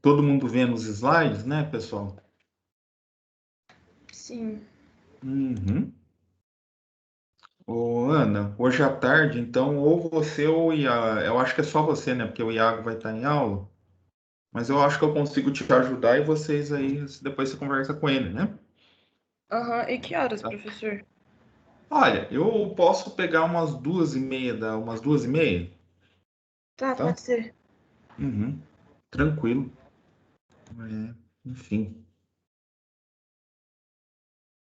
Todo mundo vendo os slides, né, pessoal? Sim. Uhum. Ô, Ana, hoje à tarde, então, ou você ou o Iago, eu acho que é só você, né, porque o Iago vai estar em aula, mas eu acho que eu consigo te ajudar e vocês aí, depois você conversa com ele, né? Aham. E que horas, Tá. professor? Olha, eu posso pegar umas 2h30, Tá, tá? pode ser. Uhum. Tranquilo. É, enfim,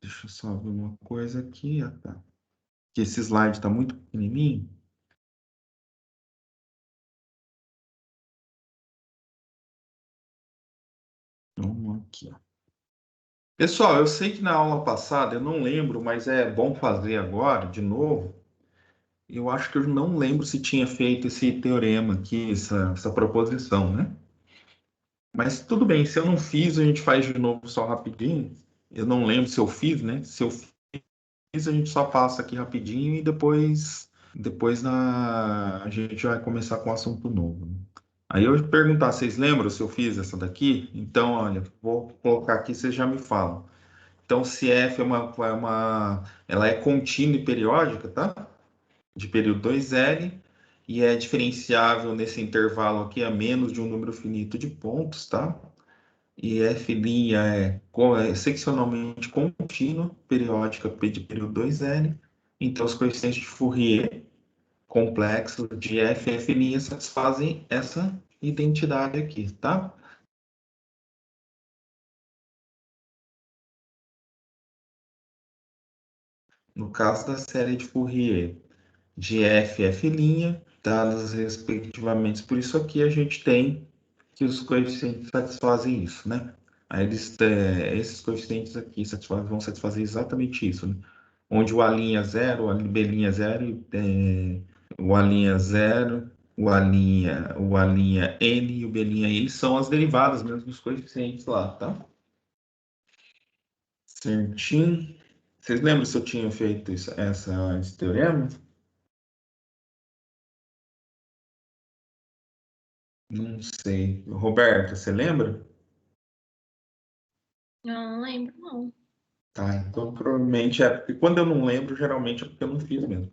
deixa eu só ver uma coisa aqui, tá? Que esse slide está muito pequenininho. Vamos aqui, ó. Pessoal, eu sei que na aula passada eu não lembro, mas é bom fazer agora de novo. Eu acho que eu não lembro se tinha feito esse teorema aqui, essa proposição, né? Mas tudo bem, se eu não fiz, a gente faz de novo só rapidinho. Eu não lembro se eu fiz, né? Se eu fiz, a gente só passa aqui rapidinho e depois a gente vai começar com um assunto novo, né? Aí eu perguntar, vocês lembram se eu fiz essa daqui? Então, olha, vou colocar aqui, vocês já me falam. Então, se F ela é contínua e periódica, tá? De período 2L, e é diferenciável nesse intervalo aqui a menos de um número finito de pontos, tá? E F' é seccionalmente contínua, periódica de período 2L. Então, os coeficientes de Fourier complexos de F e F' satisfazem essa identidade aqui, tá? No caso da série de Fourier de F e F', dadas respectivamente por isso aqui, a gente tem que os coeficientes satisfazem isso, né? Aí esses coeficientes aqui vão satisfazer exatamente isso, né? Onde o A' é zero, o B' é zero, o A' zero, o A' N e o B' N são as derivadas mesmo dos coeficientes lá, tá? Certinho. Vocês lembram se eu tinha feito esse teorema? Não sei. Roberto, você lembra? Não lembro, não. Tá, então provavelmente é porque quando eu não lembro, geralmente é porque eu não fiz mesmo.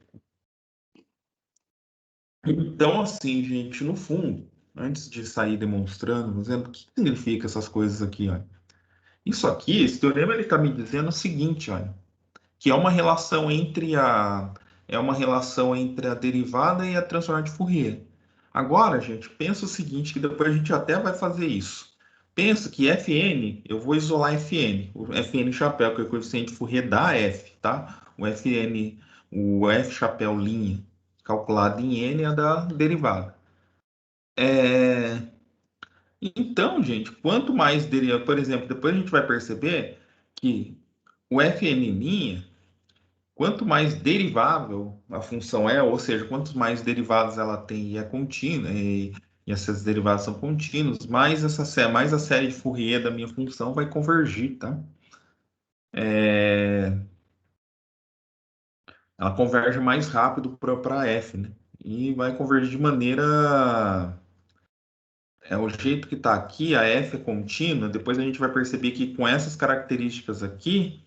Então, assim, gente, no fundo, antes de sair demonstrando, dizendo o que significa essas coisas aqui, olha. Isso aqui, esse teorema, ele está me dizendo o seguinte, olha, que é uma relação entre a derivada e a transformada de Fourier. Agora, gente, pensa o seguinte, que depois a gente até vai fazer isso. Pensa que Fn, eu vou isolar Fn, o Fn chapéu, que é o coeficiente Fourier da F, tá? O F chapéu linha, calculado em N é da derivada. É, Então, gente, quanto mais derivada, por exemplo, depois a gente vai perceber que o Fn', quanto mais derivável a função é, ou seja, quantos mais derivados ela tem e é contínua, e essas derivadas são contínuas, mais a série de Fourier da minha função vai convergir, tá? É, Ela converge mais rápido para f, né? E vai convergir de maneira. O jeito que está aqui, a f é contínua, depois a gente vai perceber que com essas características aqui,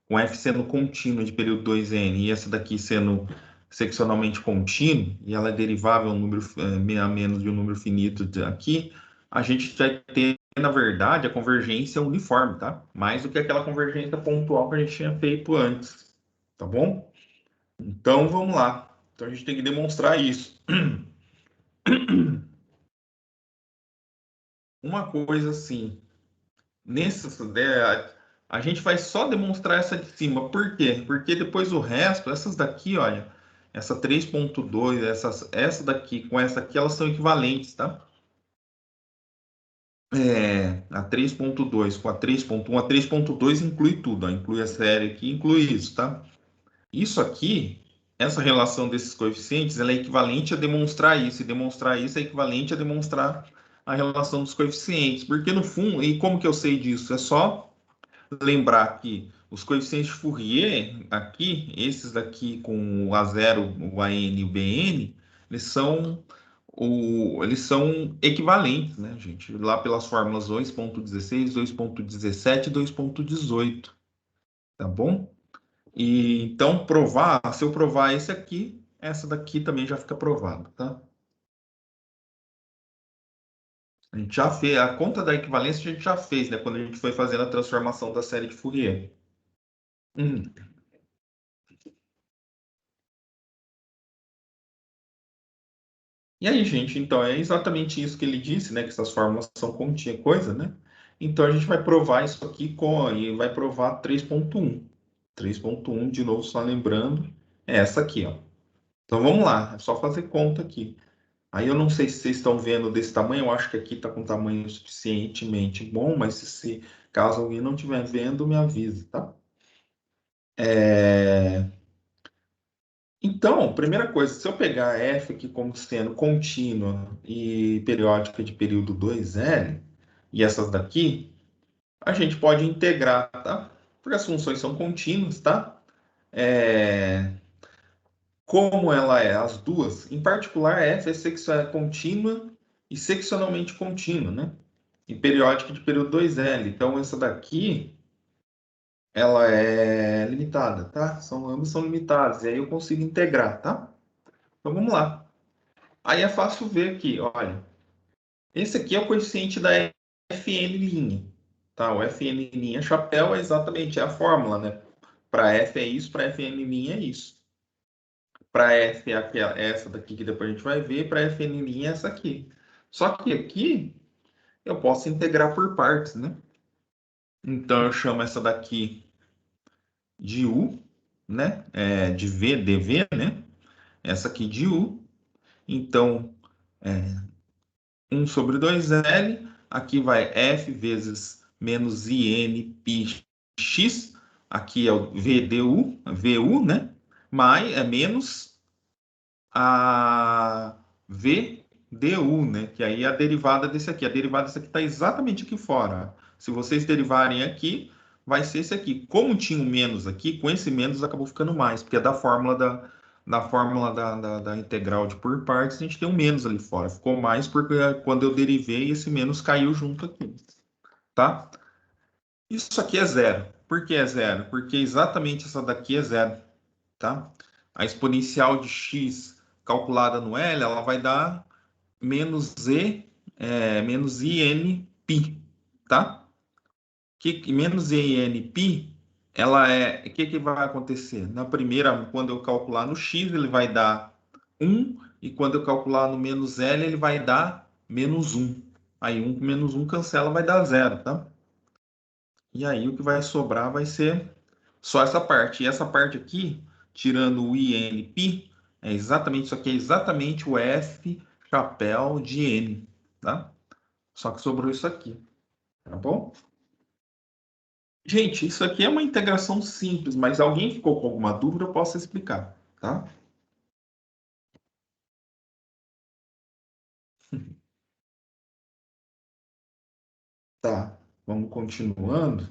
com f sendo contínua de período 2n e essa daqui sendo seccionalmente contínua, e ela é derivável a menos de um número finito aqui, a gente vai ter, na verdade, a convergência uniforme, tá? Mais do que aquela convergência pontual que a gente tinha feito antes, tá bom? Então, vamos lá. Então, a gente tem que demonstrar isso. Uma coisa assim, a gente vai só demonstrar essa de cima. Por quê? Porque depois o resto, essas daqui, olha, essa 3.2, essa daqui com essa aqui, elas são equivalentes, tá? A 3.2 com a 3.1, a 3.2 inclui tudo, ó, inclui a série aqui, inclui isso, tá? Isso aqui, essa relação desses coeficientes, ela é equivalente a demonstrar isso, e demonstrar isso é equivalente a demonstrar a relação dos coeficientes, porque no fundo, e como que eu sei disso? É só lembrar que os coeficientes de Fourier, aqui, esses daqui com o A0, o AN e o BN, eles são eles são equivalentes, né, gente? Lá pelas fórmulas 2.16, 2.17 e 2.18, tá bom? E então provar, se eu provar esse aqui, essa daqui também já fica provada, tá? A gente já fez a conta da equivalência, a gente já fez, né? Quando a gente foi fazendo a transformação da série de Fourier. Hum. E aí, gente, então é exatamente isso que ele disse, né? Que essas fórmulas são contínuas, coisa, né? Então a gente vai provar isso aqui e vai provar 3.1. 3.1, de novo, só lembrando, é essa aqui, ó. Então vamos lá, é só fazer conta aqui. Aí eu não sei se vocês estão vendo desse tamanho, eu acho que aqui está com tamanho suficientemente bom, mas caso alguém não estiver vendo, me avise, tá? Então, primeira coisa, se eu pegar f aqui como sendo contínua e periódica de período 2L, e essas daqui, a gente pode integrar, tá? Porque as funções são contínuas, tá? É, como ela é, as duas, em particular, f é contínua e seccionalmente contínua, né? E periódica de período 2L. Então, essa daqui, ela é limitada, tá? Ambas são limitadas, e aí eu consigo integrar, tá? Então, vamos lá. Aí é fácil ver aqui, olha. Esse aqui é o coeficiente da Fn', tá? O Fn' chapéu é exatamente a fórmula, né? Para F é isso, para Fn' é isso. Para F é essa daqui que depois a gente vai ver, para Fn' é essa aqui. Só que aqui eu posso integrar por partes, né? Então eu chamo essa daqui de U, né? De V, dV, né? Essa aqui de U. Então, 1 sobre 2L, aqui vai F vezes menos IN π x, aqui é o VU, né? Mais é menos a VDU, né? Que aí é a derivada desse aqui. A derivada desse aqui está exatamente aqui fora. Se vocês derivarem aqui, vai ser esse aqui. Como tinha um menos aqui, com esse menos acabou ficando mais, porque é da fórmula da integral de por partes, a gente tem um menos ali fora. Ficou mais porque quando eu derivei, esse menos caiu junto aqui, tá? Isso aqui é zero. Por que é zero? Porque exatamente essa daqui é zero, tá? A exponencial de x calculada no L, ela vai dar menos IN π, tá? Menos IN π, o que vai acontecer? Na primeira, quando eu calcular no x, ele vai dar 1, e quando eu calcular no menos L, ele vai dar menos 1. Aí 1 com menos 1 cancela, vai dar zero, tá? E aí o que vai sobrar vai ser só essa parte. E essa parte aqui, tirando o INπ, é exatamente isso aqui, é exatamente o F chapéu de N, tá? Só que sobrou isso aqui, tá bom? Gente, isso aqui é uma integração simples, mas alguém ficou com alguma dúvida, eu posso explicar, tá? Tá, vamos continuando.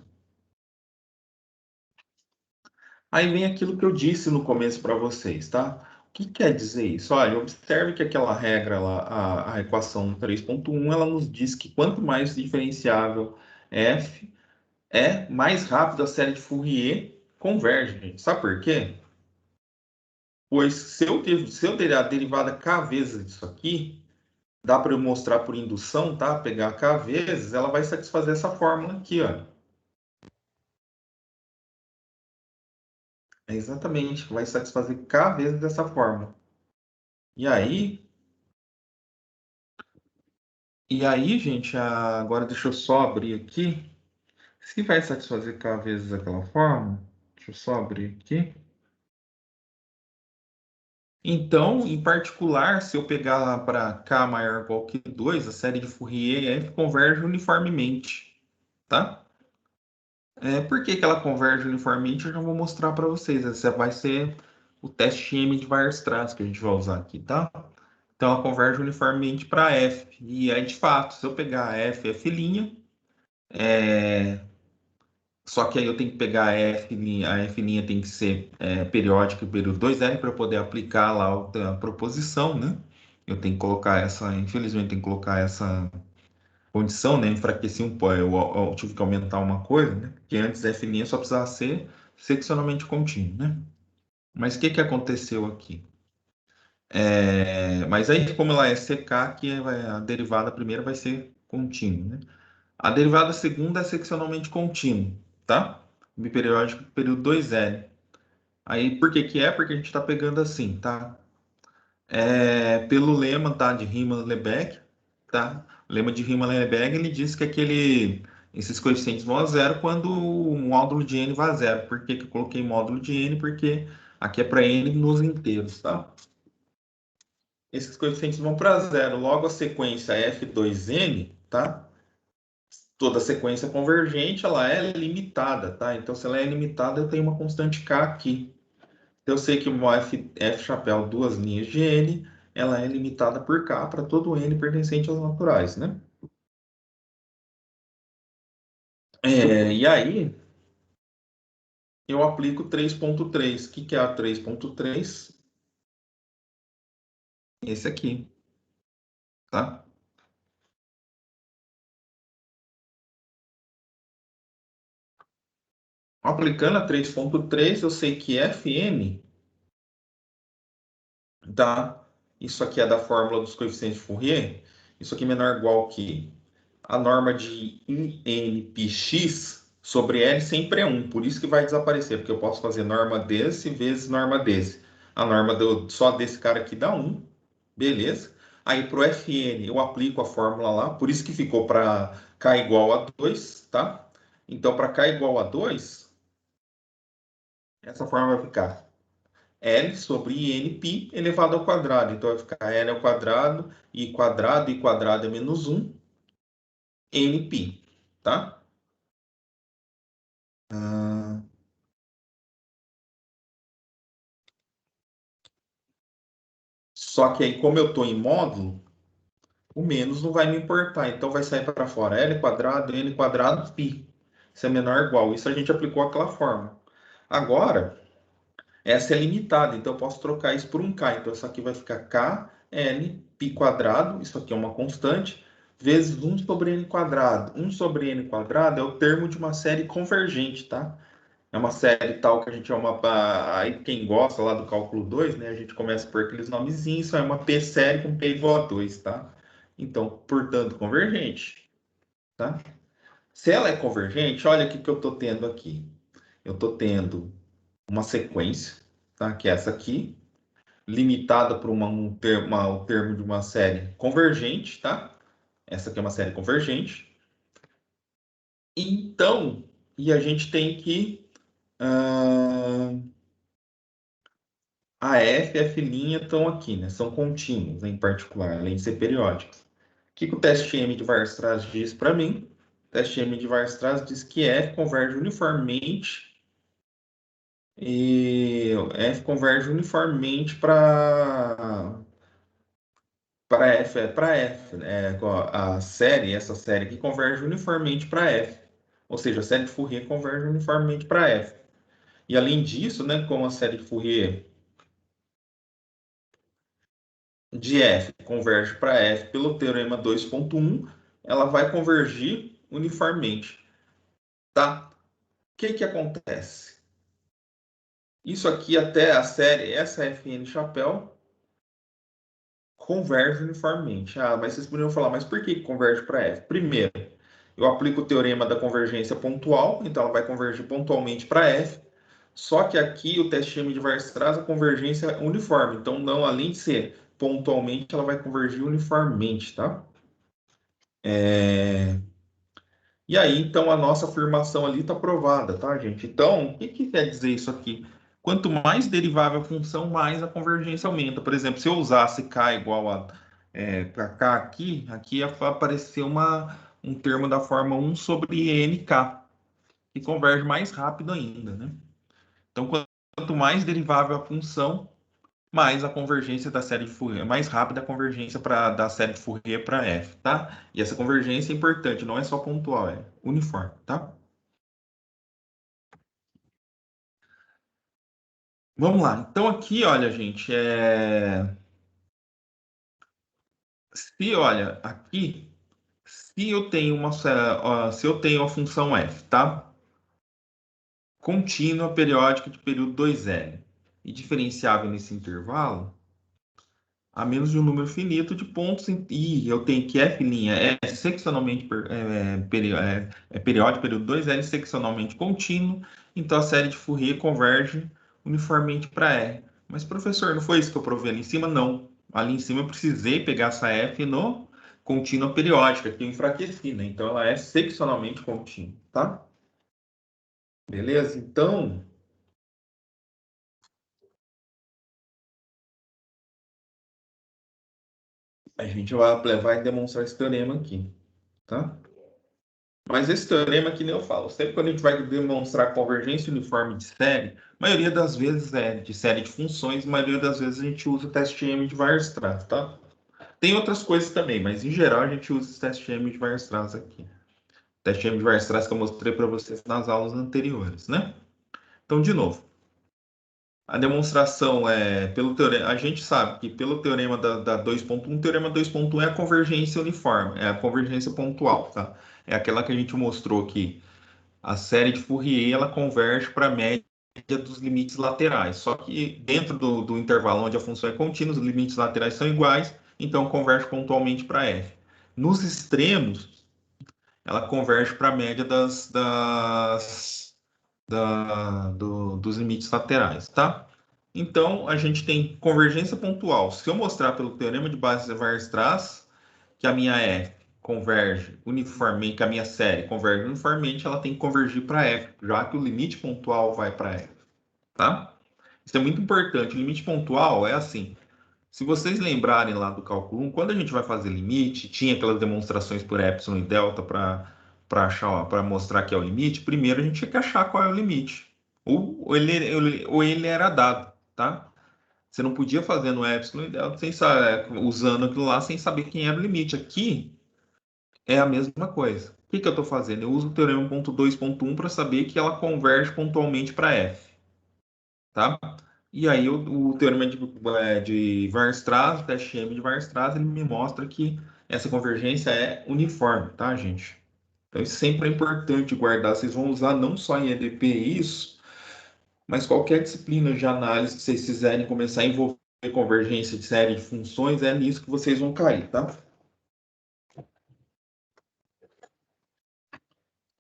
Aí vem aquilo que eu disse no começo para vocês, tá? O que quer dizer isso? Olha, observe que aquela regra lá, a equação 3.1, ela nos diz que quanto mais diferenciável f mais rápido a série de Fourier converge, gente. Sabe por quê? Pois se eu der a derivada k vezes disso aqui, dá para eu mostrar por indução, tá? Pegar k vezes, ela vai satisfazer essa fórmula aqui, ó. É exatamente, vai satisfazer k vezes dessa fórmula. E aí, gente, agora deixa eu só abrir aqui. Se vai satisfazer k vezes aquela fórmula, deixa eu só abrir aqui. Então, em particular, se eu pegar para k maior ou igual que 2, a série de Fourier F converge uniformemente, tá? Por que que ela converge uniformemente? Eu já vou mostrar para vocês. Esse vai ser o teste M de Weierstrass que a gente vai usar aqui, tá? Então, ela converge uniformemente para F. E aí, de fato, se eu pegar F, F', só que aí eu tenho que pegar a F' tem que ser periódica período 2L para poder aplicar lá a proposição, né? Eu tenho que colocar essa, infelizmente, tenho que colocar essa condição, né? Enfraqueci um pouco, eu tive que aumentar uma coisa, né? Que antes f' só precisava ser seccionalmente contínuo, né? Mas o que que aconteceu aqui? Mas aí, como ela é CK, a derivada primeira vai ser contínua, né? A derivada segunda é seccionalmente contínua, tá? Biperiódico período 2L. Aí, por que que é? Porque a gente está pegando assim, tá? Pelo lema, tá? De Riemann-Lebesgue, tá? O lema de Riemann-Lebesgue, ele diz que esses coeficientes vão a zero quando o módulo de n vai a zero. Por que que eu coloquei módulo de n? Porque aqui é para n nos inteiros, tá? Esses coeficientes vão para zero. Logo, a sequência f2n, tá? Toda sequência convergente, ela é limitada, tá? Então, se ela é limitada, eu tenho uma constante k aqui. Eu sei que uma f chapéu, duas linhas de n, ela é limitada por k para todo n pertencente aos naturais, né? E aí, eu aplico 3.3. O que que é a 3.3? Esse aqui, tá? Aplicando a 3.3, eu sei que Fn, tá? Isso aqui é da fórmula dos coeficientes de Fourier. Isso aqui é menor ou igual que a norma de INPx sobre L sempre é 1. Por isso que vai desaparecer, porque eu posso fazer norma desse vezes norma desse. A norma só desse cara aqui dá 1. Beleza? Aí para o Fn eu aplico a fórmula lá, por isso que ficou para k igual a 2, tá? Então, para k igual a 2, essa forma vai ficar L sobre INπ elevado ao quadrado. Então, vai ficar L ao quadrado, e quadrado é menos 1, Nπ, tá? Ah, só que aí, como eu estou em módulo, o menos não vai me importar. Então, vai sair para fora L quadrado, N quadrado, π. Isso é menor ou igual. Isso a gente aplicou aquela forma. Agora, essa é limitada, então eu posso trocar isso por um k. Então, isso aqui vai ficar k, n, π quadrado, isso aqui é uma constante, vezes 1 sobre n quadrado. 1 sobre n quadrado é o termo de uma série convergente, tá? É uma série tal que a gente chama, aí quem gosta lá do cálculo 2, né, a gente começa por aqueles nomezinhos, isso é uma P série com P igual a 2, tá? Então, portanto, convergente, tá? Se ela é convergente, olha o que que eu estou tendo aqui. Eu estou tendo uma sequência, tá? Que é essa aqui, limitada por o termo de uma série convergente, tá? Essa aqui é uma série convergente. Então, e a gente tem que a F e a F' estão aqui, né? São contínuos, né, em particular, além de ser periódicos. O que que o teste M de Weierstrass diz para mim? O teste M de Weierstrass diz que F converge uniformemente para F, né? Essa série aqui converge uniformemente para F. Ou seja, a série de Fourier converge uniformemente para F. E além disso, né, como a série de Fourier de F converge para F pelo teorema 2.1, ela vai convergir uniformemente, tá? O que que acontece? Isso aqui até a série, essa Fn chapéu, converge uniformemente. Ah, mas vocês poderiam falar, mas por que converge para F? Primeiro, eu aplico o teorema da convergência pontual, então ela vai convergir pontualmente para F. Só que aqui o teste M de Weierstrass a convergência é uniforme, então não, além de ser pontualmente, ela vai convergir uniformemente, tá? E aí, então, a nossa afirmação ali está provada, tá, gente? Então, o que que quer dizer isso aqui? Quanto mais derivável a função, mais a convergência aumenta. Por exemplo, se eu usasse k igual a para k aqui ia aparecer um termo da forma 1 sobre nk, que converge mais rápido ainda, né? Então, quanto mais derivável a função, mais a convergência da série de Fourier, mais rápida a convergência da série de Fourier para f, tá? E essa convergência é importante, não é só pontual, é uniforme, tá? Vamos lá. Então aqui, olha, gente, Se, olha, aqui, se eu tenho se eu tenho a função f, tá? Contínua periódica de período 2L e diferenciável nesse intervalo, a menos de um número finito de pontos, e eu tenho que f' é seccionalmente periódico, período 2L, seccionalmente contínuo, então a série de Fourier converge uniformemente para R. Mas, professor, não foi isso que eu provei ali em cima? Não. Ali em cima eu precisei pegar essa f no contínua periódica, que eu enfraqueci, né? Então ela é seccionalmente contínua, tá? Beleza? Então, a gente vai demonstrar esse teorema aqui, tá? Mas esse teorema, que nem eu falo, sempre quando a gente vai demonstrar convergência uniforme de série, a maioria das vezes é de série de funções, a maioria das vezes a gente usa o teste M de Weierstrass, tá? Tem outras coisas também, mas em geral a gente usa esse teste M de Weierstrass aqui. O teste M de Weierstrass que eu mostrei para vocês nas aulas anteriores, né? Então, de novo, a demonstração é pelo teorema. A gente sabe que pelo teorema da 2.1, o teorema 2.1 é a convergência uniforme, é a convergência pontual, tá? É aquela que a gente mostrou que a série de Fourier ela converge para a média dos limites laterais. Só que dentro do intervalo onde a função é contínua, os limites laterais são iguais, então converge pontualmente para f. Nos extremos, ela converge para a média dos limites laterais, tá? Então, a gente tem convergência pontual. Se eu mostrar pelo teorema de Base-Weierstrass que a minha F converge uniformemente, que a minha série converge uniformemente, ela tem que convergir para F, já que o limite pontual vai para F, tá? Isso é muito importante. O limite pontual é assim. Se vocês lembrarem lá do cálculo 1, quando a gente vai fazer limite, tinha aquelas demonstrações por epsilon e delta para mostrar que é o limite. Primeiro a gente tinha que achar qual é o limite. Ou ele era dado, tá? Você não podia fazer no epsilon e delta usando aquilo lá sem saber quem era o limite. Aqui é a mesma coisa. O que eu estou fazendo? Eu uso o teorema 1.2.1 para saber que ela converge pontualmente para F, tá? E aí o teorema de Weierstrass, o teste M de Weierstrass, ele me mostra que essa convergência é uniforme, tá, gente? Então isso sempre é importante guardar. Vocês vão usar não só em EDP isso, mas qualquer disciplina de análise que vocês quiserem começar a envolver convergência de série de funções, é nisso que vocês vão cair, tá?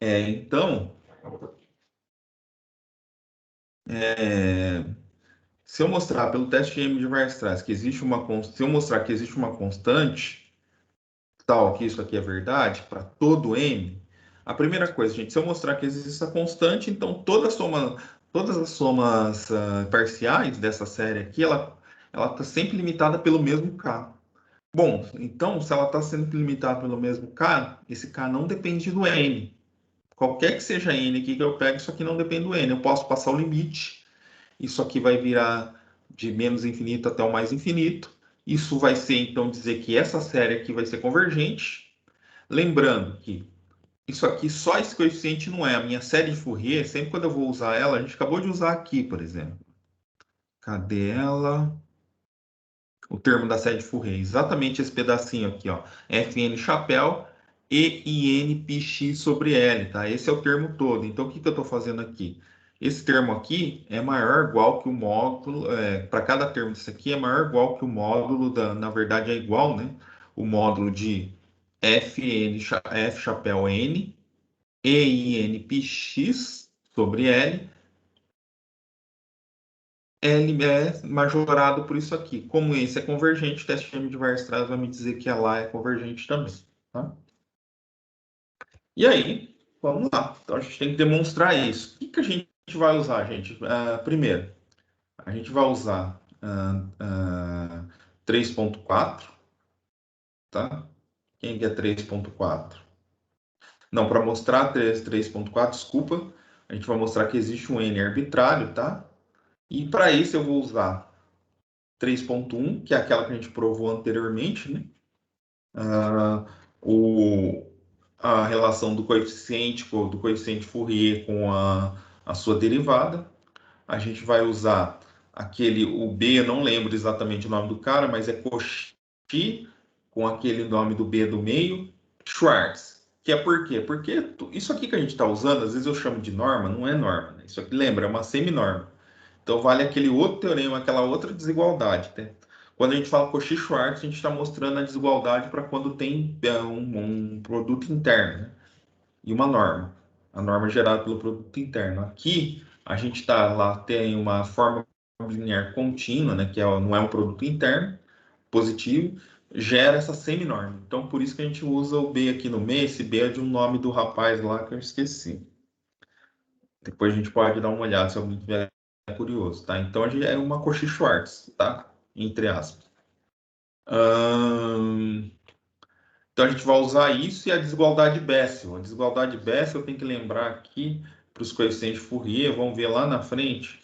Então, é, se eu mostrar pelo teste M de Weierstrass que existe se eu mostrar que existe uma constante, tal, que isso aqui é verdade, para todo M, a primeira coisa, gente, se eu mostrar que existe essa constante, então todas as somas parciais dessa série aqui, ela está sempre limitada pelo mesmo K. Bom, então, se ela está sendo limitada pelo mesmo K, esse K não depende do N. Qualquer que seja N aqui que eu pego, isso aqui não depende do N. Eu posso passar o limite, isso aqui vai virar de menos infinito até o mais infinito. Isso vai ser, então, dizer que essa série aqui vai ser convergente. Lembrando que isso aqui, só esse coeficiente não é. A minha série de Fourier, sempre quando eu vou usar ela, a gente acabou de usar aqui, por exemplo. Cadê ela? O termo da série de Fourier. Exatamente esse pedacinho aqui, ó. Fn chapéu e in πx sobre L, tá? Esse é o termo todo. Então, o que eu estou fazendo aqui? Esse termo aqui é maior ou igual que o módulo, para cada termo disso aqui é maior ou igual que o módulo na verdade é igual, né? O módulo de F chapéu N e in πx sobre L L é majorado por isso aqui. Como esse é convergente, o teste M de Weierstrass vai me dizer que a lá é convergente também. Tá? E aí, vamos lá. Então a gente tem que demonstrar isso. O que a gente vai usar, gente? Primeiro, a gente vai usar 3.4, tá? Quem que é 3.4? Não, para mostrar 3.4, desculpa, a gente vai mostrar que existe um N arbitrário, tá? E para isso eu vou usar 3.1, que é aquela que a gente provou anteriormente, né? Ah, o, a relação do coeficiente Fourier com a sua derivada. A gente vai usar o B, eu não lembro exatamente o nome do cara, mas é Cauchy com aquele nome do B do meio, Schwartz. Que é por quê? Porque isso aqui que a gente está usando, às vezes eu chamo de norma, não é norma. Né? Isso aqui, lembra, é uma seminorma. Então vale aquele outro teorema, aquela outra desigualdade. Né? Quando a gente fala Cauchy-Schwarz, a gente está mostrando a desigualdade para quando tem um produto interno, né? E uma norma. A norma gerada pelo produto interno. Aqui a gente está lá, tem uma forma linear contínua, né? Que não é um produto interno positivo, gera essa seminorma. Então por isso que a gente usa o B aqui no meio. Esse B é de um nome do rapaz lá que eu esqueci. Depois a gente pode dar uma olhada se alguém tiver curioso, tá? Então a gente é uma Cauchy-Schwarz, tá? Entre aspas. Então a gente vai usar isso e a desigualdade Bessel. A desigualdade Bessel eu tenho que lembrar aqui para os coeficientes de Fourier, vamos ver lá na frente,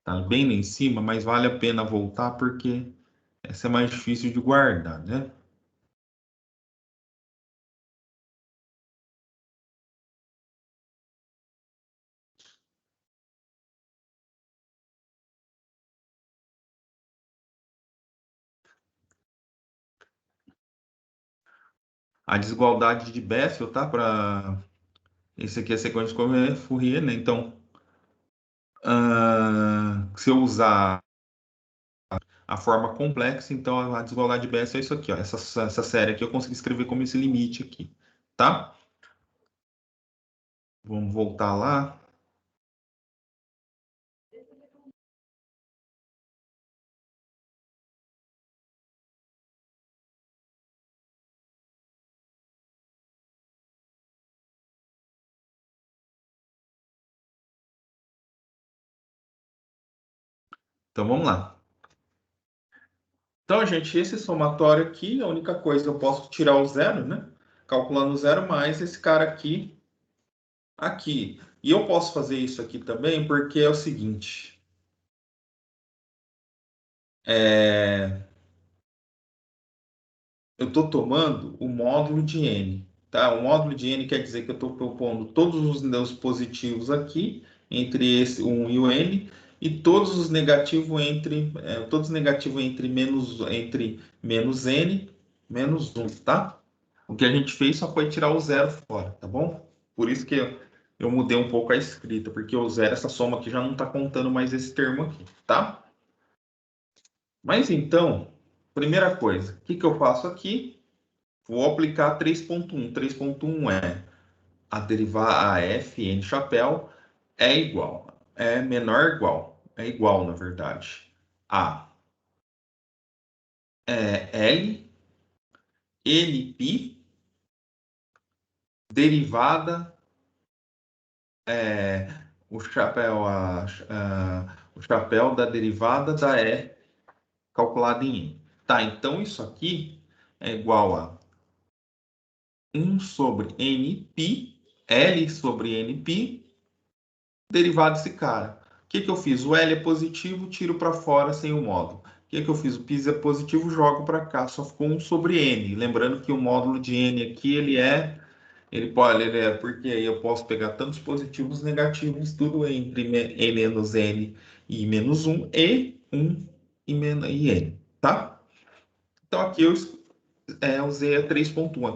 tá bem lá em cima, mas vale a pena voltar porque essa é mais difícil de guardar, né? A desigualdade de Bessel, tá? Para esse aqui é a sequência de Fourier, né? Então, se eu usar a forma complexa, então a desigualdade de Bessel é isso aqui, ó. Essa série aqui eu consegui escrever como esse limite aqui, tá? Vamos voltar lá. Então vamos lá. Então, gente, esse somatório aqui, a única coisa, eu posso tirar o zero, né? Calculando o zero mais esse cara aqui, aqui. E eu posso fazer isso aqui também porque é o seguinte. Eu estou tomando o módulo de n, tá? O módulo de n quer dizer que eu estou propondo todos os meus positivos aqui, entre esse 1 e o n, e todos os negativos entre menos n, menos 1, tá? O que a gente fez só foi tirar o zero fora, tá bom? Por isso que eu mudei um pouco a escrita, porque o zero, essa soma aqui já não está contando mais esse termo aqui, tá? Mas então, primeira coisa, o que que eu faço aqui? Vou aplicar 3.1. 3.1 é a derivar a f n chapéu é igual, é menor igual, é igual na verdade, a L n pi derivada o chapéu o chapéu da derivada da E calculada em N. Tá, então isso aqui é igual a 1 sobre n pi, L sobre n pi derivado desse cara. O que que eu fiz? O L é positivo, tiro para fora sem o módulo. O que que eu fiz? O π é positivo, jogo para cá, só ficou 1 sobre n. Lembrando que o módulo de n aqui, ele é, porque aí eu posso pegar tantos positivos negativos, tudo entre e menos n e menos 1, e 1 e n, tá? Então aqui eu usei a 3.1,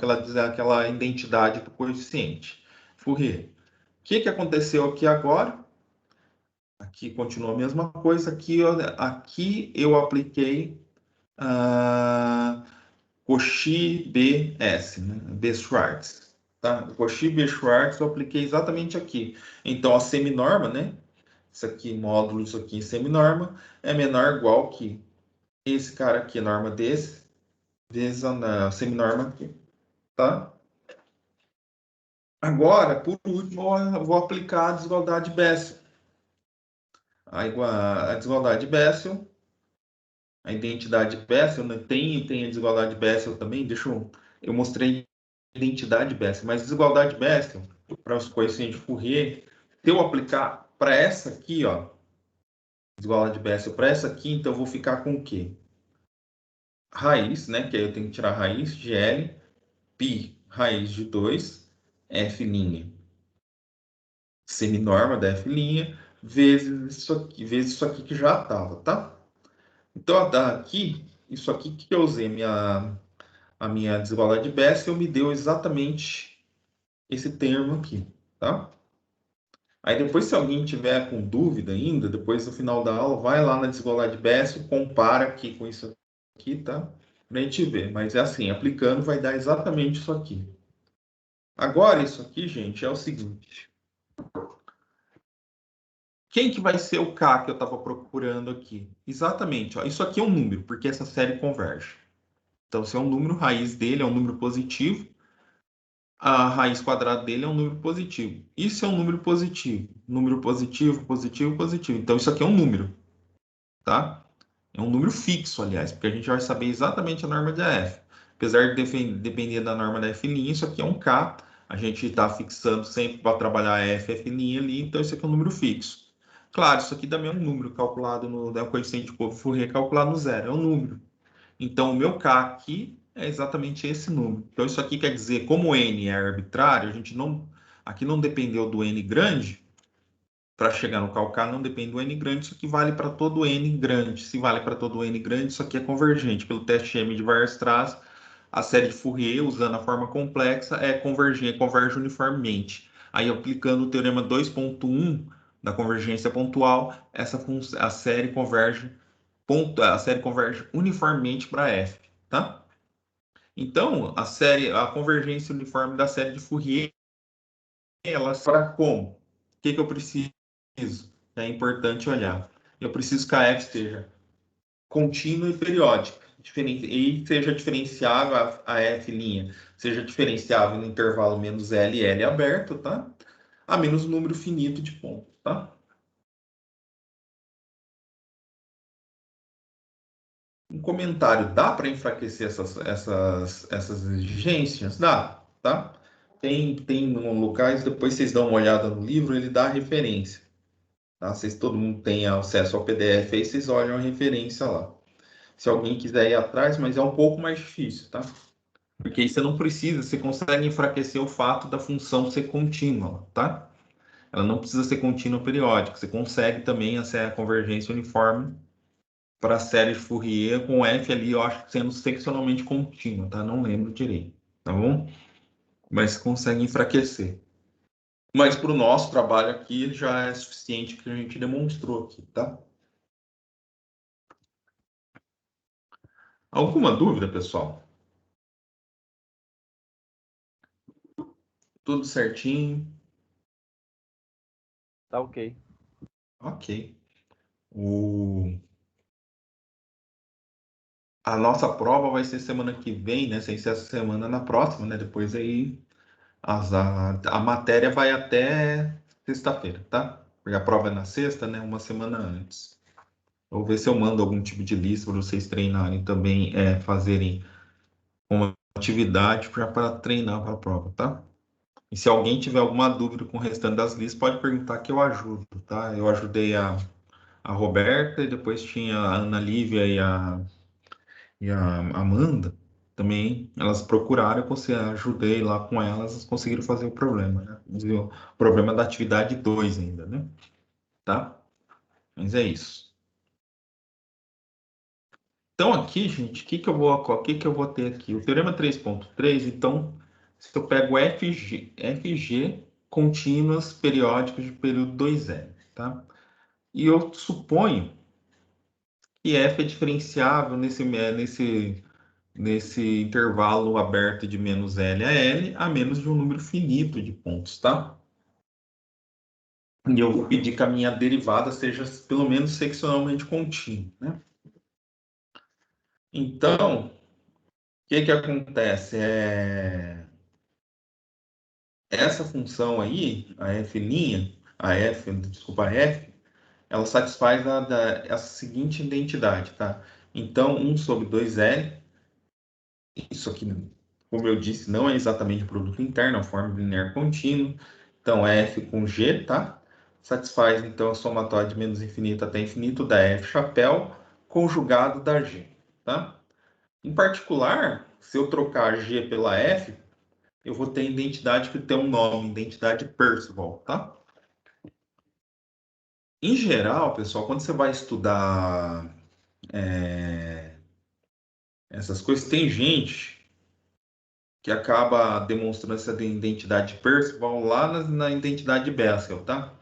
aquela identidade do coeficiente. Fourier. O que que aconteceu aqui agora? Aqui continua a mesma coisa. Aqui eu apliquei Cauchy BS, né? B-Schwarz. Tá? O Cauchy B-Schwarz eu apliquei exatamente aqui. Então, a seminorma, né? Isso aqui, módulo, isso aqui, seminorma, é menor ou igual que esse cara aqui, norma desse, vezes a seminorma aqui. Tá? Agora, por último, eu vou aplicar a desigualdade Bessel. A desigualdade Bessel, a identidade Bessel, né? Tem a desigualdade Bessel também. Eu mostrei a identidade Bessel, mas desigualdade Bessel, para os coeficientes de Fourier, se eu aplicar para essa aqui, ó, desigualdade Bessel para essa aqui, então eu vou ficar com o quê? Raiz, né? Que aí eu tenho que tirar a raiz de L, π raiz de 2, F' seminorma da F', vezes isso aqui que já estava, tá? Então, aqui, isso aqui que eu usei a minha desigualdade de Bessel me deu exatamente esse termo aqui, tá? Aí depois, se alguém tiver com dúvida ainda, depois no final da aula, vai lá na desigualdade de Bessel, compara aqui com isso aqui, tá? Pra gente ver. Mas é assim, aplicando vai dar exatamente isso aqui. Agora, isso aqui, gente, é o seguinte. Quem que vai ser o K que eu estava procurando aqui? Exatamente, ó, isso aqui é um número, porque essa série converge. Então, se é um número, raiz dele é um número positivo, a raiz quadrada dele é um número positivo. Isso é um número positivo. Número positivo, positivo, positivo. Então, isso aqui é um número, tá? É um número fixo, aliás, porque a gente vai saber exatamente a norma de AF. Apesar de depender da norma da F', isso aqui é um K. A gente está fixando sempre para trabalhar F, F' ali, então isso aqui é um número fixo. Claro, isso aqui também é um número calculado no coeficiente de Fourier calculado no zero, é um número. Então, o meu K aqui é exatamente esse número. Então, isso aqui quer dizer, como N é arbitrário, a gente não, aqui não dependeu do N grande, para chegar no calcar não depende do N grande, isso aqui vale para todo N grande. Se vale para todo N grande, isso aqui é convergente. Pelo teste M de Weierstrass, a série de Fourier, usando a forma complexa, é convergente, converge uniformemente. Aí, aplicando o teorema 2.1 da convergência pontual, a série converge, a série converge uniformemente para F, tá? Então, a convergência uniforme da série de Fourier, ela para como? O que eu preciso? É importante olhar. Eu preciso que a F seja contínua e periódica, e seja diferenciável a F', seja diferenciável no intervalo menos L e L aberto, tá? A menos um número finito de pontos, tá? Um comentário, dá para enfraquecer essas exigências? Dá, tá? Tem locais, depois vocês dão uma olhada no livro, ele dá a referência. Tá? Vocês, todo mundo tem acesso ao PDF, aí vocês olham a referência lá. Se alguém quiser ir atrás, mas é um pouco mais difícil, tá? Porque aí você não precisa, você consegue enfraquecer o fato da função ser contínua, tá? Ela não precisa ser contínua periódica. Você consegue também a convergência uniforme para a série de Fourier com F ali, eu acho que sendo seccionalmente contínua, tá? Não lembro direito, tá bom? Mas consegue enfraquecer. Mas para o nosso trabalho aqui, ele já é suficiente que a gente demonstrou aqui, tá? Alguma dúvida, pessoal? Tudo certinho? Tá ok. Ok. A nossa prova vai ser semana que vem, né? Sem ser essa semana, na próxima, né? Depois aí a matéria vai até sexta-feira, tá? Porque a prova é na sexta, né? Uma semana antes. Vou ver se eu mando algum tipo de lista para vocês treinarem também, fazerem uma atividade para treinar para a prova, tá? E se alguém tiver alguma dúvida com o restante das listas, pode perguntar que eu ajudo, tá? Eu ajudei a Roberta e depois tinha a Ana Lívia e a Amanda também, elas procuraram, eu ajudei lá com elas, elas conseguiram fazer o problema, né? O problema da atividade 2 ainda, né? Tá? Mas é isso. Então aqui, gente, o que que eu vou ter aqui? O teorema 3.3, então, se eu pego FG contínuas periódicas de período 2L, tá? E eu suponho que F é diferenciável nesse intervalo aberto de menos L a L a menos de um número finito de pontos, tá? E eu vou pedir que a minha derivada seja pelo menos seccionalmente contínua, né? Então, o que que acontece? Essa função aí, a f', desculpa, a f, ela satisfaz essa seguinte identidade, tá? Então, 1 sobre 2L, isso aqui, como eu disse, não é exatamente produto interno, é uma forma linear contínua. Então, F com G, tá? Satisfaz, então, a somatória de menos infinito até infinito da F chapéu conjugado da G, tá? Em particular, se eu trocar G pela F, eu vou ter a identidade que tem um nome, identidade Percival, tá? Em geral, pessoal, quando você vai estudar essas coisas, tem gente que acaba demonstrando essa identidade de Percival lá na identidade de Bessel, tá?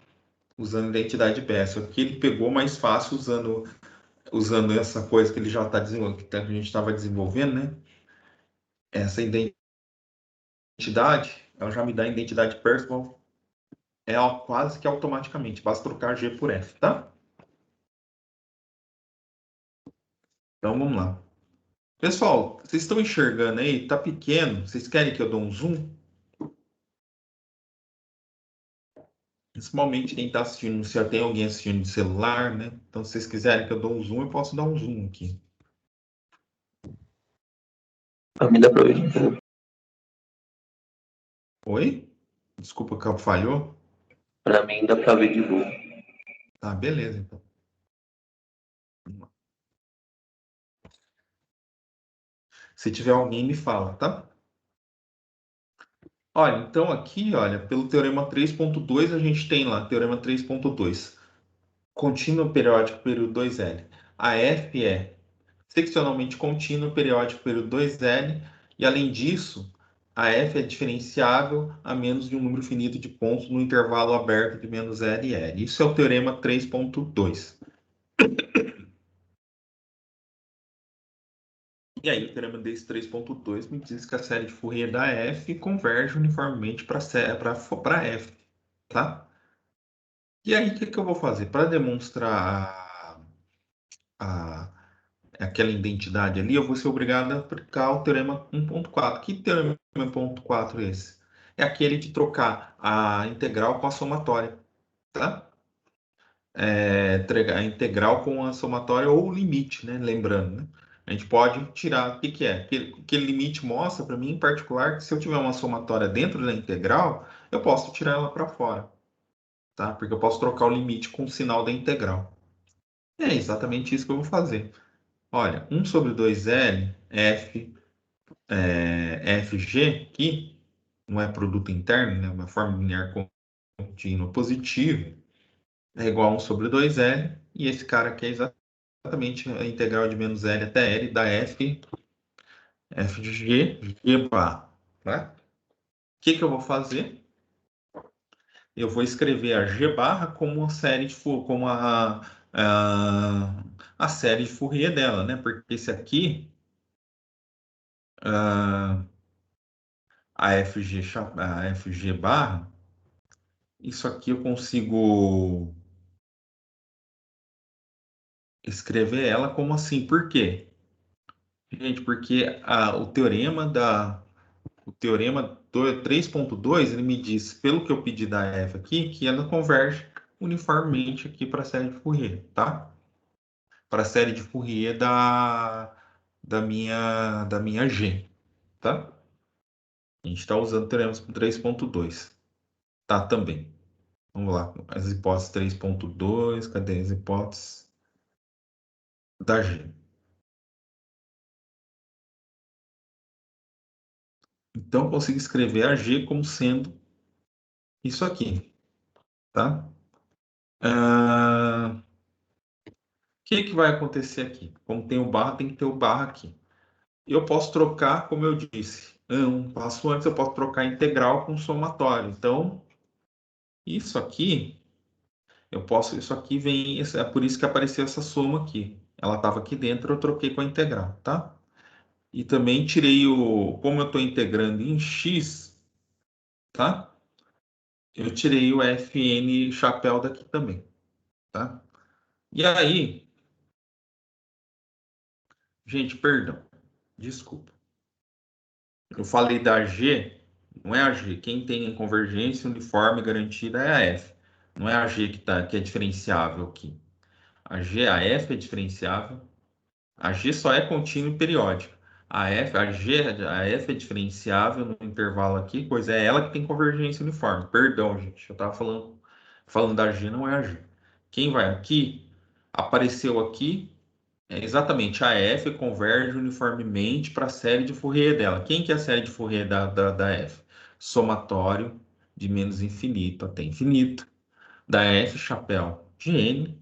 Usando a identidade Bessel, que ele pegou mais fácil usando essa coisa que ele já está desenvolvendo, que a gente estava desenvolvendo, né? Essa identidade, ela já me dá a identidade Percival quase que automaticamente, basta trocar G por F, tá? Então vamos lá. Pessoal, vocês estão enxergando aí? Tá pequeno? Vocês querem que eu dê um zoom? Principalmente quem está assistindo, se já tem alguém assistindo de celular, né? Então, se vocês quiserem que eu dê um zoom, eu posso dar um zoom aqui. Pra mim dá pra ver de boa. Oi? Desculpa que falhou. Pra mim dá pra ver de boa. Tá, beleza, então. Se tiver alguém, me fala, tá? Olha, então aqui, olha, pelo teorema 3.2, a gente tem lá, teorema 3.2, contínuo periódico período 2L. A F é seccionalmente contínuo periódico período 2L, e além disso, a F é diferenciável a menos de um número finito de pontos no intervalo aberto de menos L e L. Isso é o teorema 3.2. E aí, o teorema desse 3.2 me diz que a série de Fourier da F converge uniformemente para F, tá? E aí, o que eu vou fazer? Para demonstrar a, aquela identidade ali, eu vou ser obrigado a aplicar o teorema 1.4. Que teorema 1.4 é esse? É aquele de trocar a integral com a somatória, tá? A integral com a somatória ou o limite, né? Lembrando, né? A gente pode tirar, o que que é? Aquele limite mostra para mim, em particular, que se eu tiver uma somatória dentro da integral, eu posso tirar ela para fora, tá? Porque eu posso trocar o limite com o sinal da integral. É exatamente isso que eu vou fazer. Olha, 1 sobre 2L, FG, aqui, não é produto interno, né? Uma forma linear contínua positiva, é igual a 1 sobre 2L, e esse cara aqui é exatamente a integral de menos L até L da F de G bar, tá? O que eu vou fazer? Eu vou escrever a G barra como uma série de como a série de Fourier dela, né? Porque esse aqui, a FG barra, isso aqui eu consigo escrever ela como assim. Por quê? Gente, porque o teorema do 3.2, ele me diz, pelo que eu pedi da F aqui, que ela converge uniformemente aqui para a série de Fourier, tá? Para a série de Fourier da minha G, tá? A gente está usando o teorema 3.2, tá? Também. Vamos lá, as hipóteses 3.2, cadê as hipóteses da G? Então, eu consigo escrever a G como sendo isso aqui, tá? O que vai acontecer aqui? Como tem o barra, tem que ter o barra aqui. Eu posso trocar, como eu disse, um passo antes, eu posso trocar integral com somatório. Então, isso aqui, isso aqui é por isso que apareceu essa soma aqui. Ela estava aqui dentro, eu troquei com a integral, tá? E também tirei como eu estou integrando em x, tá? Eu tirei o fn chapéu daqui também, tá? E aí, gente, perdão, desculpa. Eu falei da G, não é a G. Quem tem convergência uniforme garantida é a F. Não é a G que é diferenciável aqui. A F é diferenciável. A G só é contínua e periódica. A F é diferenciável no intervalo aqui, pois é ela que tem convergência uniforme. Perdão, gente, eu estava falando da G, não é a G. Quem vai aqui, apareceu aqui, exatamente, a F converge uniformemente para a série de Fourier dela. Quem que é a série de Fourier da F? Somatório de menos infinito até infinito, da F chapéu de N,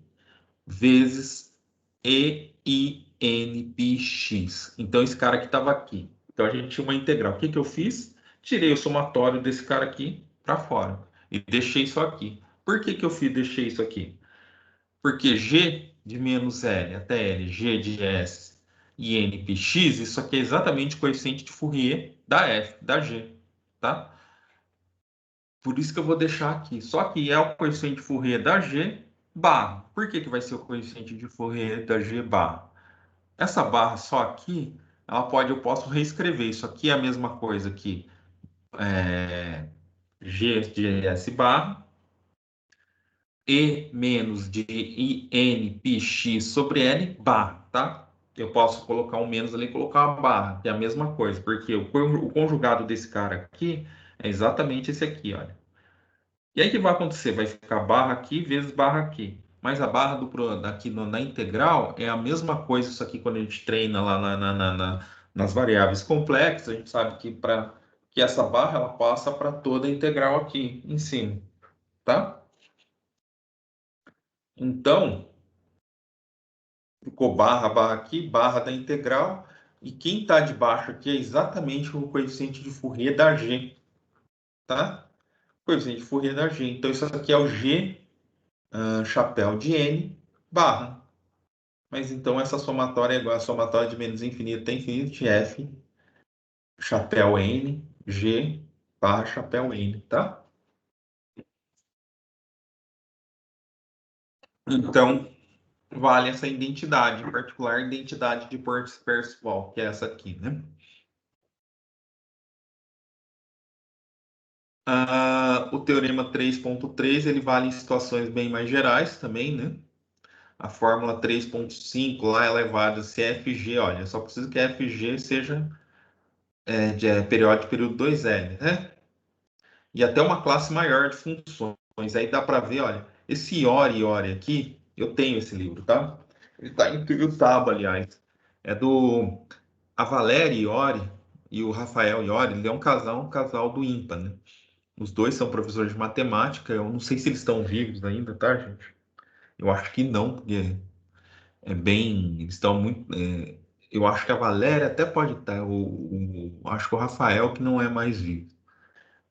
vezes E I N pi x. Então, esse cara que estava aqui, Então a gente tinha uma integral. O que eu fiz? Tirei o somatório desse cara aqui para fora e deixei isso aqui. Por que eu deixei isso aqui? Porque g de menos L até L, g de S e n px, isso aqui é exatamente o coeficiente de Fourier da f, da g, tá? Por isso que eu vou deixar aqui. Só que é o coeficiente de Fourier da g barra. Por que vai ser o coeficiente de Fourier da g barra? Essa barra só aqui, eu posso reescrever. Isso aqui é a mesma coisa que g de s barra e menos de in πx sobre L barra, tá? Eu posso colocar um menos ali e colocar uma barra, que é a mesma coisa, porque o conjugado desse cara aqui é exatamente esse aqui, olha. E aí o que vai acontecer? Vai ficar barra aqui vezes barra aqui. Mas a barra aqui na integral é a mesma coisa, isso aqui quando a gente treina lá nas variáveis complexas, a gente sabe que para que essa barra ela passa para toda a integral aqui em cima, tá? Então, ficou barra, barra aqui, barra da integral, e quem está debaixo aqui é exatamente o coeficiente de Fourier da G, tá? Coeficiente de Fourier da G. Então, isso aqui é o G, chapéu de N, barra. Mas então essa somatória é igual a somatória de menos infinito até infinito de F, chapéu N, G, barra chapéu N, tá? Então, vale essa identidade, em particular, identidade de Percival, que é essa aqui, né? O teorema 3.3, ele vale em situações bem mais gerais também, né? A fórmula 3.5 lá é elevada se FG, olha, só preciso que FG seja periódico de período 2L, né? E até uma classe maior de funções. Aí dá para ver, olha, esse Iori aqui, eu tenho esse livro, tá? Ele está em Tuiutaba, aliás. É do a Valéria Iori e o Rafael Iori, ele é um casal do IMPA, né? Os dois são professores de matemática. Eu não sei se eles estão vivos ainda, tá, gente? Eu acho que não, porque é bem. Eles estão muito. Eu acho que a Valéria até pode estar. Acho que o Rafael que não é mais vivo.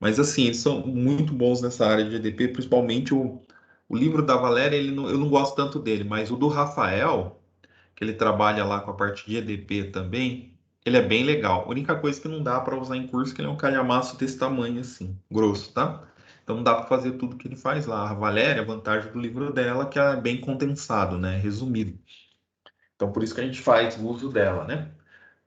Mas assim, eles são muito bons nessa área de EDP, principalmente o livro da Valéria, eu não gosto tanto dele, mas o do Rafael, que ele trabalha lá com a parte de EDP também, ele é bem legal. A única coisa que não dá para usar em curso é que ele é um calhamaço desse tamanho assim, grosso, tá? Então não dá para fazer tudo que ele faz lá. A Valéria, a vantagem do livro dela é que é bem condensado, né? Resumido. Então por isso que a gente faz o uso dela, né?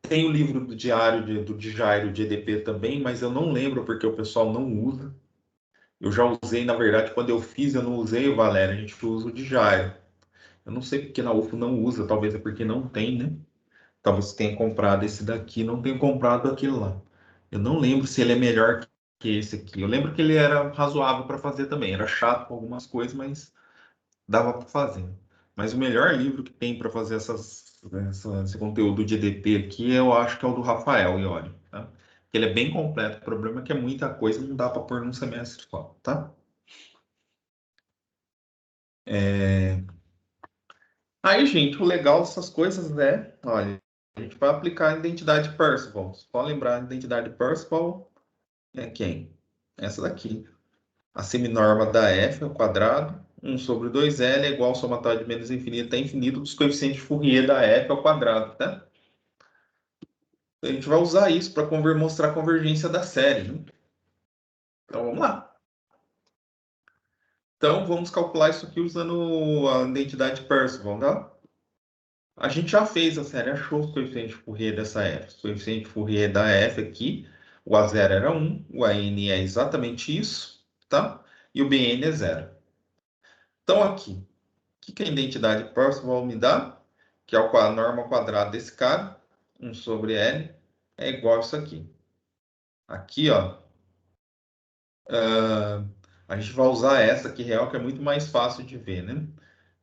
Tem o livro do diário do Jairo de EDP também, mas eu não lembro porque o pessoal não usa. Eu já usei, na verdade, quando eu fiz, eu não usei o Valério, a gente usa o de Jairo. Eu não sei porque na UFO não usa, talvez é porque não tem, né? Talvez você tenha comprado esse daqui, não tenha comprado aquele lá. Eu não lembro se ele é melhor que esse aqui. Eu lembro que ele era razoável para fazer também. Era chato com algumas coisas, mas dava para fazer. Mas o melhor livro que tem para fazer esse conteúdo de EDP aqui, eu acho que é o do Rafael Iori, tá? Ele é bem completo. O problema é que é muita coisa, não dá para pôr num semestre só, tá? Aí, gente, o legal dessas coisas é, olha, a gente vai aplicar a identidade Percival. Só lembrar, a identidade Percival é quem? Essa daqui. A seminorma da f ao quadrado, 1 sobre 2L é igual ao somatório de menos infinito até infinito dos coeficientes de Fourier da f ao quadrado, tá? A gente vai usar isso para mostrar a convergência da série, né? Então, vamos lá. Então, vamos calcular isso aqui usando a identidade Percival, tá? A gente já fez a série, achou os coeficientes de Fourier dessa f. O coeficiente de Fourier da f aqui, o A0 era 1, o AN é exatamente isso, tá? E o BN é 0. Então, aqui, o que a identidade Percival me dá? Que é a norma quadrada desse cara, 1 sobre L, é igual a isso aqui. Aqui, ó, a gente vai usar essa aqui real, que é muito mais fácil de ver, né?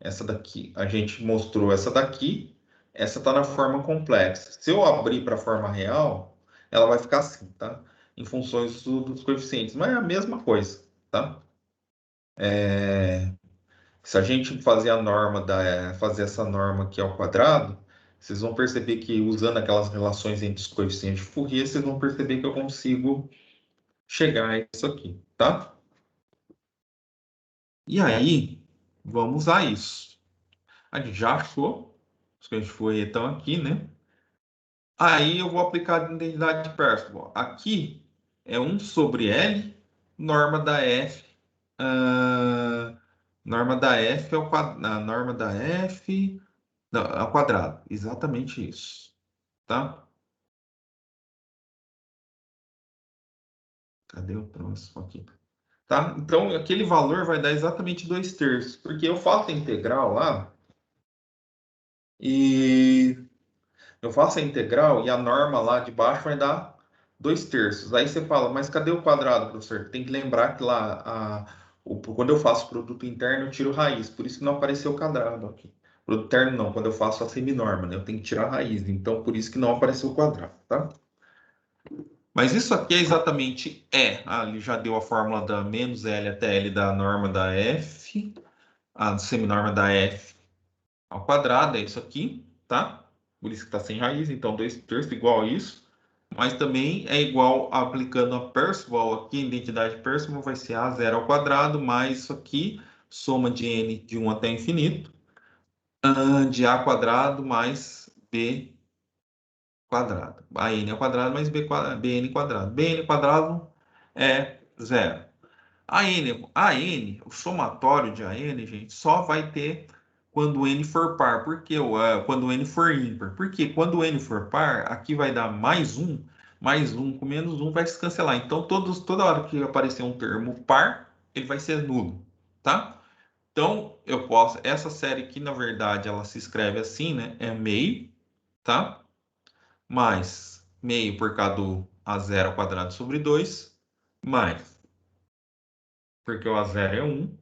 Essa daqui, a gente mostrou essa daqui, essa está na forma complexa. Se eu abrir para a forma real, ela vai ficar assim, tá? Em funções dos coeficientes, mas é a mesma coisa, tá? Se a gente fazer a norma fazer essa norma aqui ao quadrado, vocês vão perceber que usando aquelas relações entre os coeficientes de Fourier, vocês vão perceber que eu consigo chegar a isso aqui, tá? E aí, vamos usar isso. A gente já achou, os coeficientes de Fourier estão aqui, né? Aí eu vou aplicar a identidade de Percival. Aqui é 1 sobre L, norma da F. Norma da F ao quadrado. A norma da F não, ao quadrado. Exatamente isso. Tá? Cadê o próximo aqui? Tá? Então, aquele valor vai dar exatamente 2/3. Porque eu faço a integral lá e eu faço a integral e a norma lá de baixo vai dar 2/3. Aí você fala, mas cadê o quadrado, professor? Tem que lembrar que lá, quando eu faço produto interno, eu tiro raiz. Por isso que não apareceu o quadrado aqui. Produto interno não, quando eu faço a seminorma, né? Eu tenho que tirar a raiz. Então, por isso que não apareceu o quadrado, tá? Mas isso aqui é exatamente E. Ali já deu a fórmula da menos L até L da norma da F. A seminorma da F ao quadrado, é isso aqui, tá? Por isso que está sem raiz, então 2/3 igual a isso. Mas também é igual aplicando a Percival aqui, a identidade Percival vai ser A zero ao quadrado, mais isso aqui, soma de N de 1 até infinito, de A quadrado mais B quadrado. AN ao quadrado mais BN quadrado. BN quadrado é zero. O somatório de AN, gente, só vai ter quando o N for par. Por quê? Quando o N for ímpar. Porque quando o N for par, aqui vai dar mais um com menos um vai se cancelar. Então, toda hora que aparecer um termo par, ele vai ser nulo, tá? Então, eu posso... Essa série aqui, na verdade, ela se escreve assim, né? É meio, tá? Mais meio por causa do a zero ao quadrado sobre 2 mais porque o a zero é 1,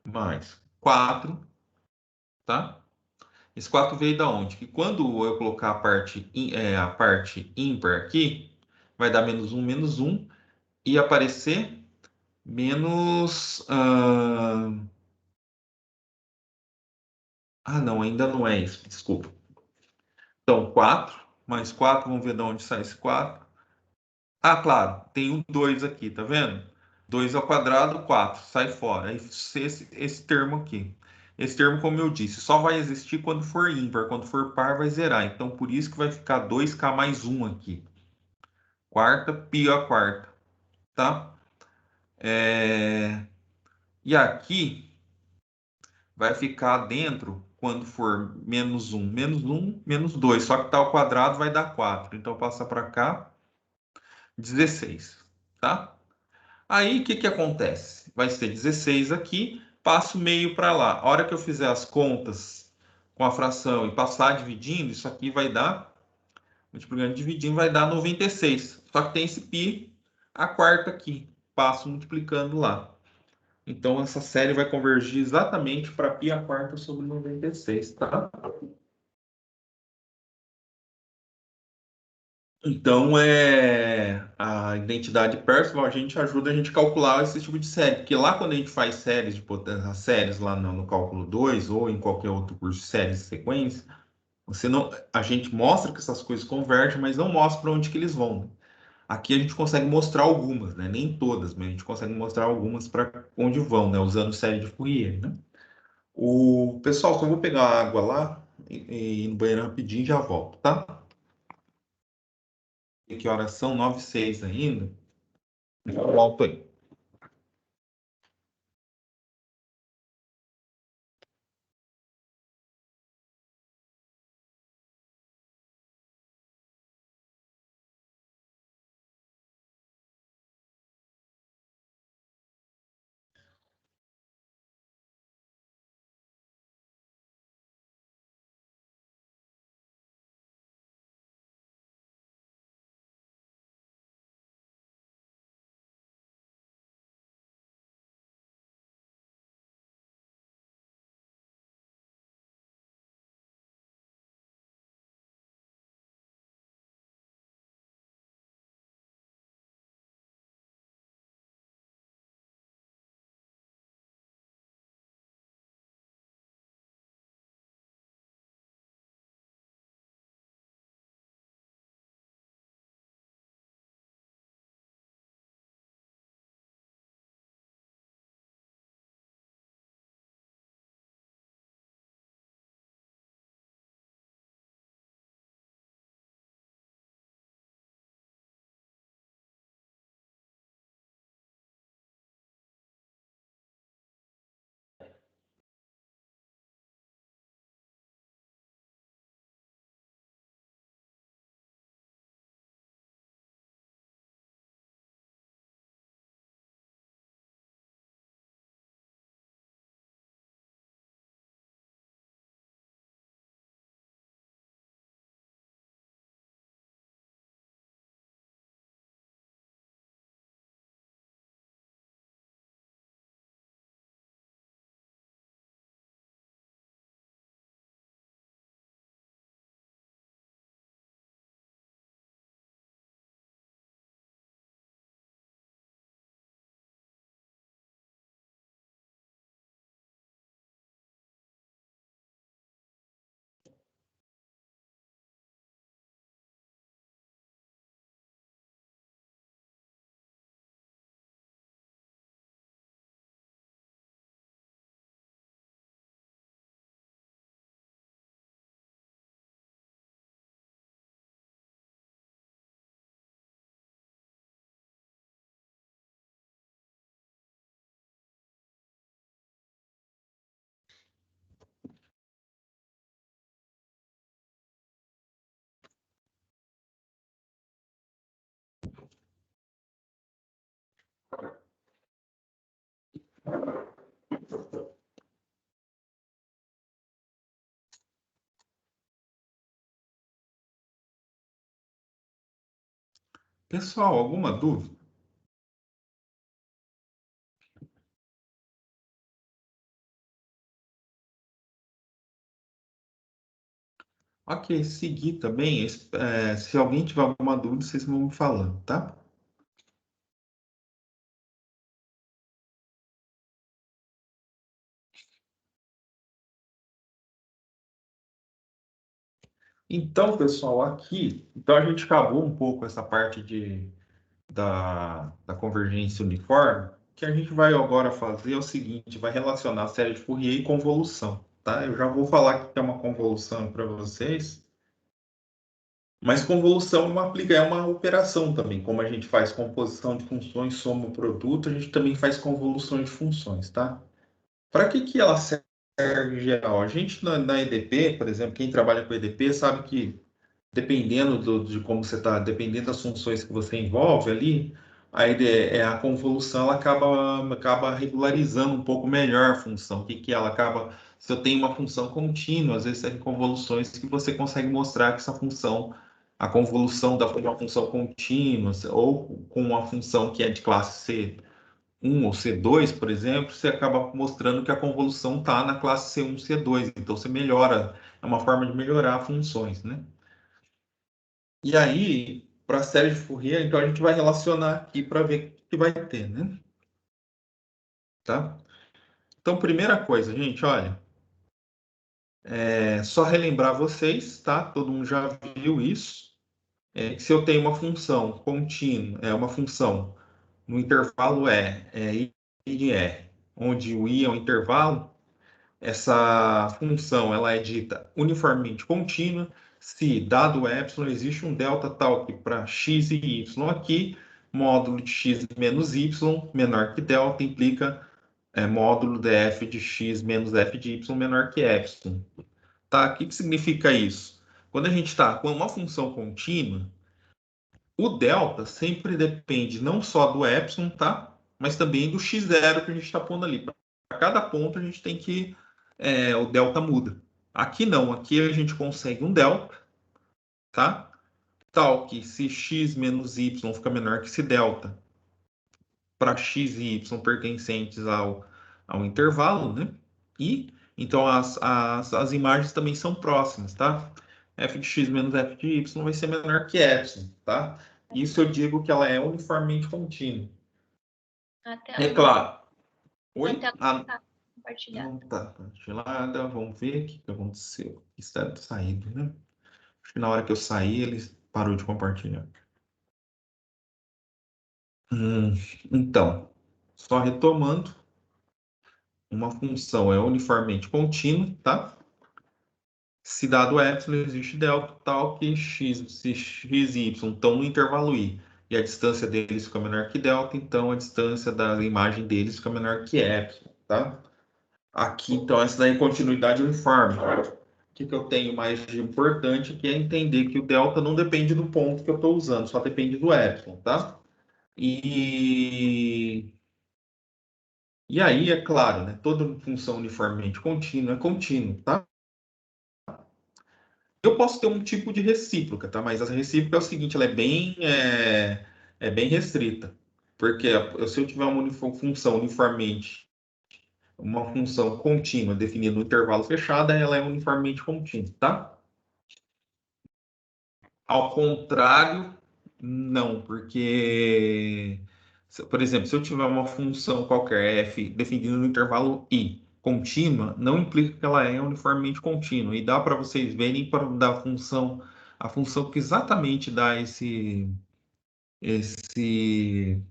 mais 4, tá? Esse 4 veio da onde? Que quando eu colocar a parte ímpar aqui, vai dar menos um e aparecer menos... não, ainda não é isso, desculpa. Então, 4 mais 4, vamos ver de onde sai esse 4. Claro, tem um 2 aqui, tá vendo? 2 ao quadrado, 4, sai fora. Esse termo aqui. Esse termo, como eu disse, só vai existir quando for ímpar. Quando for par, vai zerar. Então, por isso que vai ficar 2k mais 1 aqui. Quarta, π a quarta, tá? E aqui vai ficar dentro quando for menos um, menos 2. Só que tá ao quadrado vai dar 4. Então, passa para cá, 16, tá? Aí, o que que acontece? Vai ser 16 aqui, passo meio para lá. A hora que eu fizer as contas com a fração e passar dividindo, isso aqui vai dar, multiplicando e dividindo, vai dar 96. Só que tem esse π a quarta aqui. Passo multiplicando lá. Então, essa série vai convergir exatamente para π a quarta sobre 96, tá? Então, a identidade Percival, a gente ajuda a gente a calcular esse tipo de série. Porque lá quando a gente faz séries de potência, séries lá no cálculo 2 ou em qualquer outro curso de séries de sequência, a gente mostra que essas coisas convergem, mas não mostra para onde que eles vão, né? Aqui a gente consegue mostrar algumas, né? Nem todas, mas a gente consegue mostrar algumas para onde vão, né? Usando série de Fourier, né? O pessoal, só vou pegar água lá e ir no banheiro rapidinho e já volto, tá? Que horas são? 9h06 ainda. Já volto aí. Pessoal, alguma dúvida? Ok, seguir também. Se alguém tiver alguma dúvida, vocês vão me falando, tá? Então, pessoal, então a gente acabou um pouco essa parte da convergência uniforme. O que a gente vai agora fazer é o seguinte, vai relacionar a série de Fourier e convolução, tá? Eu já vou falar que é uma convolução para vocês, mas convolução é uma operação também. Como a gente faz composição de funções, soma o produto, a gente também faz convolução de funções, tá? Para que ela serve em geral? A gente na EDP, por exemplo, quem trabalha com EDP sabe que dependendo de como você está, dependendo das funções que você envolve ali, a convolução ela acaba regularizando um pouco melhor a função. O que que ela acaba, se eu tenho uma função contínua, às vezes tem convoluções que você consegue mostrar que essa função, a convolução da uma função contínua, ou com uma função que é de classe C1 ou C2, por exemplo, você acaba mostrando que a convolução está na classe C1, C2. Então você melhora, é uma forma de melhorar funções, né? E aí, para a série de Fourier, então a gente vai relacionar aqui para ver o que vai ter, né? Tá? Então, primeira coisa, gente, olha, é só relembrar vocês, tá? Todo mundo já viu isso. Que se eu tenho uma função contínua, é uma função no intervalo I e R, onde o I é um intervalo, essa função ela é dita uniformemente contínua se, dado epsilon, existe um delta tal que para x e y aqui, módulo de x menos y menor que delta implica módulo de f de x menos f de y menor que epsilon. Tá? O que significa isso? Quando a gente está com uma função contínua, o delta sempre depende não só do epsilon, tá? Mas também do x0 que a gente está pondo ali. Para cada ponto a gente tem que o delta muda. Aqui não, aqui a gente consegue um delta, tá? Tal que se x menos y fica menor que esse delta para x e y pertencentes ao intervalo, né? E então as imagens também são próximas, tá? F de x menos f de y vai ser menor que epsilon, tá? Isso eu digo que ela é uniformemente contínua. É claro. Oi? Tá compartilhada. Não tá compartilhada. Vamos ver o que aconteceu. Está saído, né? Acho que na hora que eu saí, ele parou de compartilhar. Então, só retomando, uma função é uniformemente contínua, tá? Se dado epsilon, existe delta tal que se x e y estão no intervalo i e a distância deles fica menor que delta, então a distância da imagem deles fica menor que epsilon, tá? Aqui, então, essa daí é continuidade uniforme. O que eu tenho mais de importante que é entender que o delta não depende do ponto que eu estou usando, só depende do epsilon, tá? E aí, é claro, né, toda função uniformemente contínua é contínua, tá? Eu posso ter um tipo de recíproca, tá? Mas a recíproca é o seguinte, ela é bem restrita. Porque se eu tiver uma função uniformemente, uma função contínua definida no intervalo fechado, ela é uniformemente contínua, tá? Ao contrário, não, porque, por exemplo, se eu tiver uma função qualquer f definida no intervalo i contínua, não implica que ela é uniformemente contínua. E dá para vocês verem para dar a função que exatamente dá esse, esse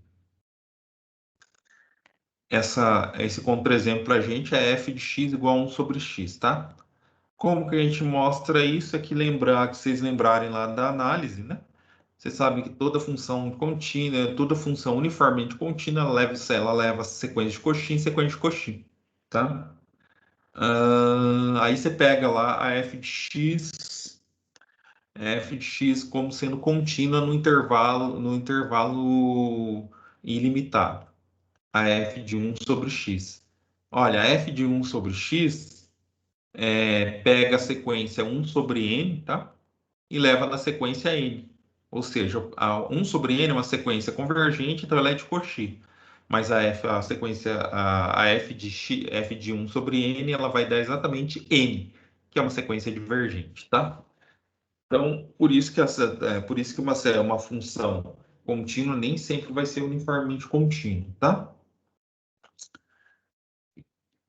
contra-exemplo para a gente é f de x igual a 1 sobre x, tá? Como que a gente mostra isso? É que lembrar, que vocês lembrarem lá da análise, né? Você sabe que toda função contínua, toda função uniformemente contínua, ela leva sequência de coxim, sequência de coxim, tá? Aí você pega lá a f de x como sendo contínua no intervalo ilimitado, a f de 1 sobre x. Olha, a f de 1 sobre x pega a sequência 1 sobre n, tá? E leva na sequência n. Ou seja, a 1 sobre n é uma sequência convergente, então ela é de Cauchy. Mas a sequência, a f de 1 sobre n, ela vai dar exatamente n, que é uma sequência divergente, tá? Então, por isso que uma função contínua nem sempre vai ser uniformemente contínua, tá?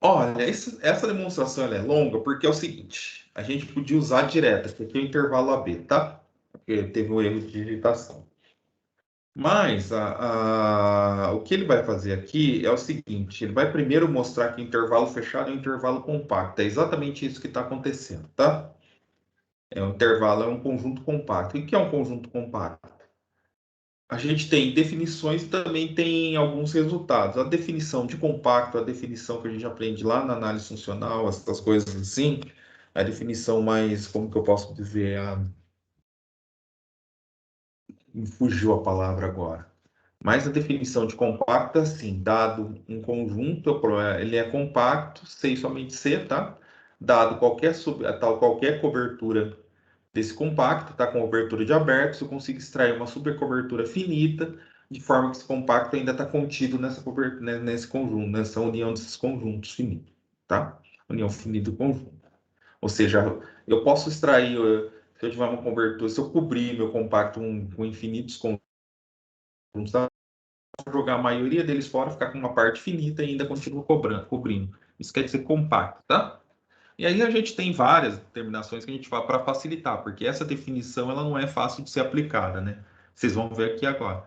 Olha, essa demonstração ela é longa porque é o seguinte, a gente podia usar direta, que aqui é o intervalo AB, tá? Porque teve um erro de digitação. Mas o que ele vai fazer aqui é o seguinte, ele vai primeiro mostrar que o intervalo fechado é um intervalo compacto. É exatamente isso que está acontecendo, tá? É um intervalo, é um conjunto compacto. O que é um conjunto compacto? A gente tem definições e também tem alguns resultados. A definição de compacto, a definição que a gente aprende lá na análise funcional, essas coisas assim, a definição mais, como que eu posso dizer, me fugiu a palavra agora. Mas a definição de compacto é assim, dado um conjunto, ele é compacto, C e somente C, tá? Dado qualquer cobertura desse compacto, tá? Com cobertura de abertos, eu consigo extrair uma supercobertura finita, de forma que esse compacto ainda está contido nesse conjunto, nessa união desses conjuntos finitos, tá? União finita do conjunto. Ou seja, eu posso extrair, se eu tiver uma cobertura, se eu cobrir meu compacto com infinitos conjuntos, tá? Jogar a maioria deles fora, ficar com uma parte finita e ainda continua cobrindo. Isso quer dizer compacto, tá? E aí a gente tem várias determinações que a gente fala para facilitar, porque essa definição ela não é fácil de ser aplicada, né? Vocês vão ver aqui agora.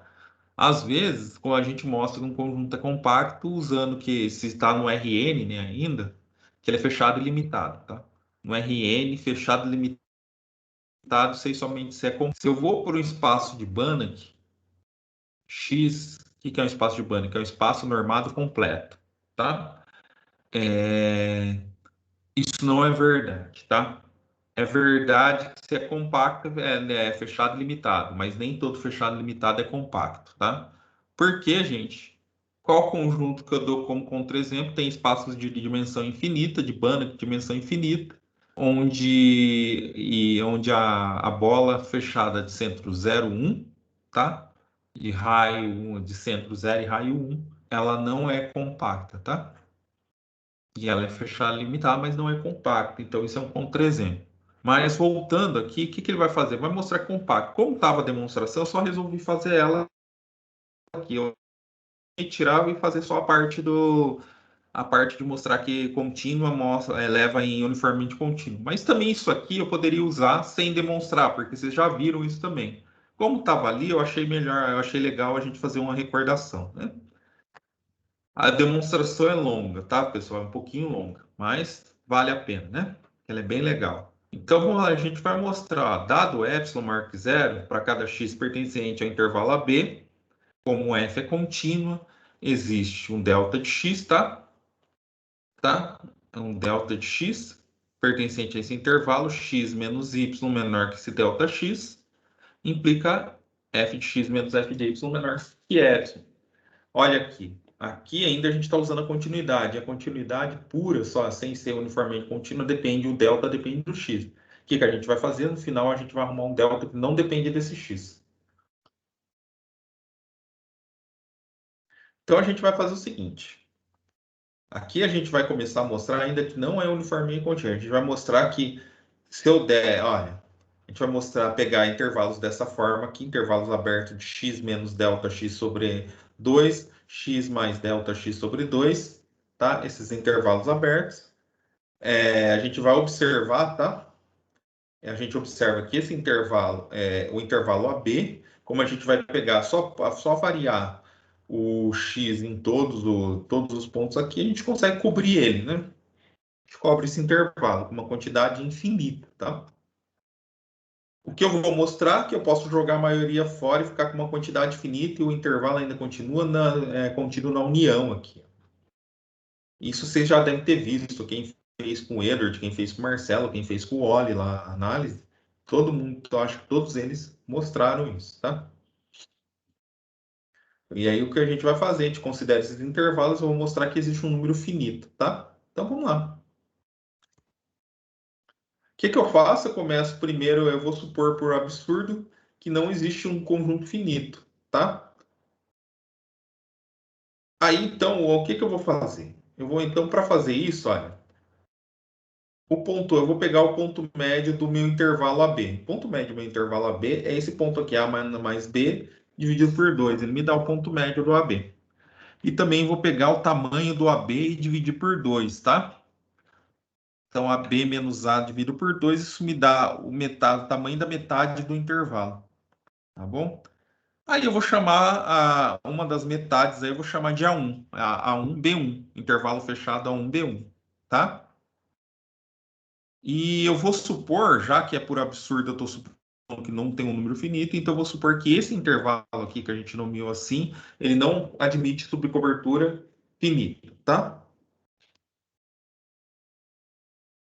Às vezes, quando a gente mostra um conjunto compacto, usando que se está no Rn, né, ainda, que ele é fechado e limitado, tá? No Rn, fechado e limitado, sei somente se é como. Se eu vou para o espaço de Banach, X, o que é um espaço de Banach? É um espaço normado completo, tá? Isso não é verdade, tá? É verdade que se é compacto, né, é fechado e limitado, mas nem todo fechado e limitado é compacto, tá? Porque, gente, qual conjunto que eu dou como contra-exemplo tem espaços de dimensão infinita, de Banach de dimensão infinita, onde a bola fechada de centro 0, 1, tá? De raio 1, de centro 0 e raio 1, ela não é compacta, tá? E ela é fechada e limitada, mas não é compacta. Então, isso é um contra-exemplo. Mas voltando aqui, o que ele vai fazer? Vai mostrar compacto. Como estava a demonstração, eu só resolvi fazer ela aqui. Eu tirava e fazer só a parte de mostrar que contínua leva em uniformemente contínuo. Mas também isso aqui eu poderia usar sem demonstrar, porque vocês já viram isso também. Como estava ali, eu achei melhor, eu achei legal a gente fazer uma recordação, né? A demonstração é longa, tá, pessoal? É um pouquinho longa, mas vale a pena, né? Ela é bem legal. Então, vamos lá, a gente vai mostrar, dado epsilon marque zero, para cada x pertencente ao intervalo AB, como f é contínua, existe um delta de x, tá? Um delta de x pertencente a esse intervalo, x menos y menor que esse delta x, implica f de x menos f de y menor que epsilon. Olha aqui. Aqui ainda a gente está usando a continuidade. A continuidade pura, só sem ser uniformemente contínua, o delta depende do x. O que a gente vai fazer? No final, a gente vai arrumar um delta que não depende desse x. Então, a gente vai fazer o seguinte. Aqui a gente vai começar a mostrar ainda que não é uniformemente contínuo. A gente vai mostrar que, se eu der, olha, a gente vai mostrar, pegar intervalos dessa forma aqui, intervalos abertos de x menos delta x sobre 2, x mais delta x sobre 2, tá? Esses intervalos abertos. A gente vai observar, tá? A gente observa que esse intervalo é o intervalo AB, como a gente vai pegar só variar o x em todos os pontos aqui, a gente consegue cobrir ele, né? A gente cobre esse intervalo com uma quantidade infinita, tá? O que eu vou mostrar é que eu posso jogar a maioria fora e ficar com uma quantidade finita e o intervalo ainda continua contido na união aqui. Isso vocês já devem ter visto, quem fez com o Edward, quem fez com o Marcelo, quem fez com o Oli lá, a análise. Todo mundo, eu acho que todos eles mostraram isso, tá? E aí o que a gente vai fazer? A gente considera esses intervalos, eu vou mostrar que existe um número finito, tá? Então vamos lá. O que eu faço? Eu começo primeiro, eu vou supor por absurdo que não existe um conjunto finito, tá? Aí, então, o que eu vou fazer? Eu vou, então, para fazer isso, olha, eu vou pegar o ponto médio do meu intervalo AB. O ponto médio do meu intervalo AB é esse ponto aqui, A mais B, dividido por 2. Ele me dá o ponto médio do AB. E também vou pegar o tamanho do AB e dividir por 2, tá? Então, AB menos A dividido por 2, isso me dá o tamanho da metade do intervalo, tá bom? Aí eu vou chamar uma das metades, aí eu vou chamar de A1, A1B1, intervalo fechado A1B1, tá? E eu vou supor, já que é por absurdo, eu estou supondo que não tem um número finito, então eu vou supor que esse intervalo aqui, que a gente nomeou assim, ele não admite subcobertura finita, tá?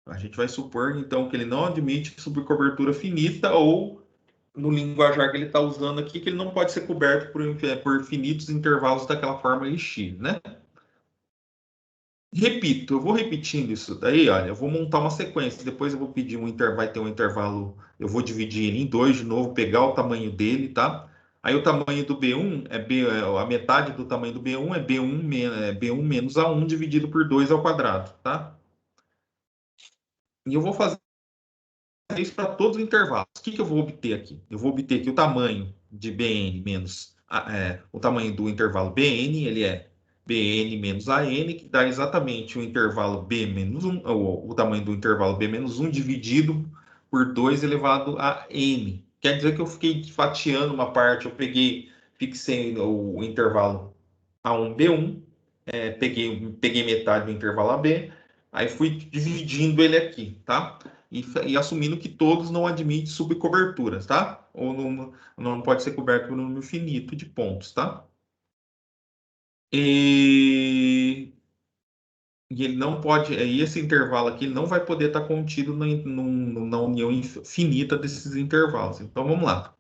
A gente vai supor, então, que ele não admite subcobertura finita ou, no linguajar que ele está usando aqui, que ele não pode ser coberto por finitos intervalos daquela forma x, né? Repito, eu vou repetindo isso daí, olha, eu vou montar uma sequência, depois eu vou pedir vai ter um intervalo, eu vou dividir ele em dois de novo, pegar o tamanho dele, tá? Aí o tamanho do B1 a metade do tamanho do B1 é B1 menos A1 dividido por 2 ao quadrado, tá? E eu vou fazer isso para todos os intervalos. O que eu vou obter aqui? Eu vou obter que o tamanho de Bn menos o tamanho do intervalo Bn, ele é Bn menos An, que dá exatamente o intervalo B menos 1, o tamanho do intervalo B menos 1 dividido por 2 elevado a n. Quer dizer que eu fiquei fatiando uma parte, fixei o intervalo A1B1, peguei metade do intervalo AB, aí fui dividindo ele aqui, tá? E assumindo que todos não admitem subcoberturas, tá? Ou não pode ser coberto por um número finito de pontos, tá? E ele não pode, e esse intervalo aqui ele não vai poder estar contido na união finita desses intervalos. Então vamos lá.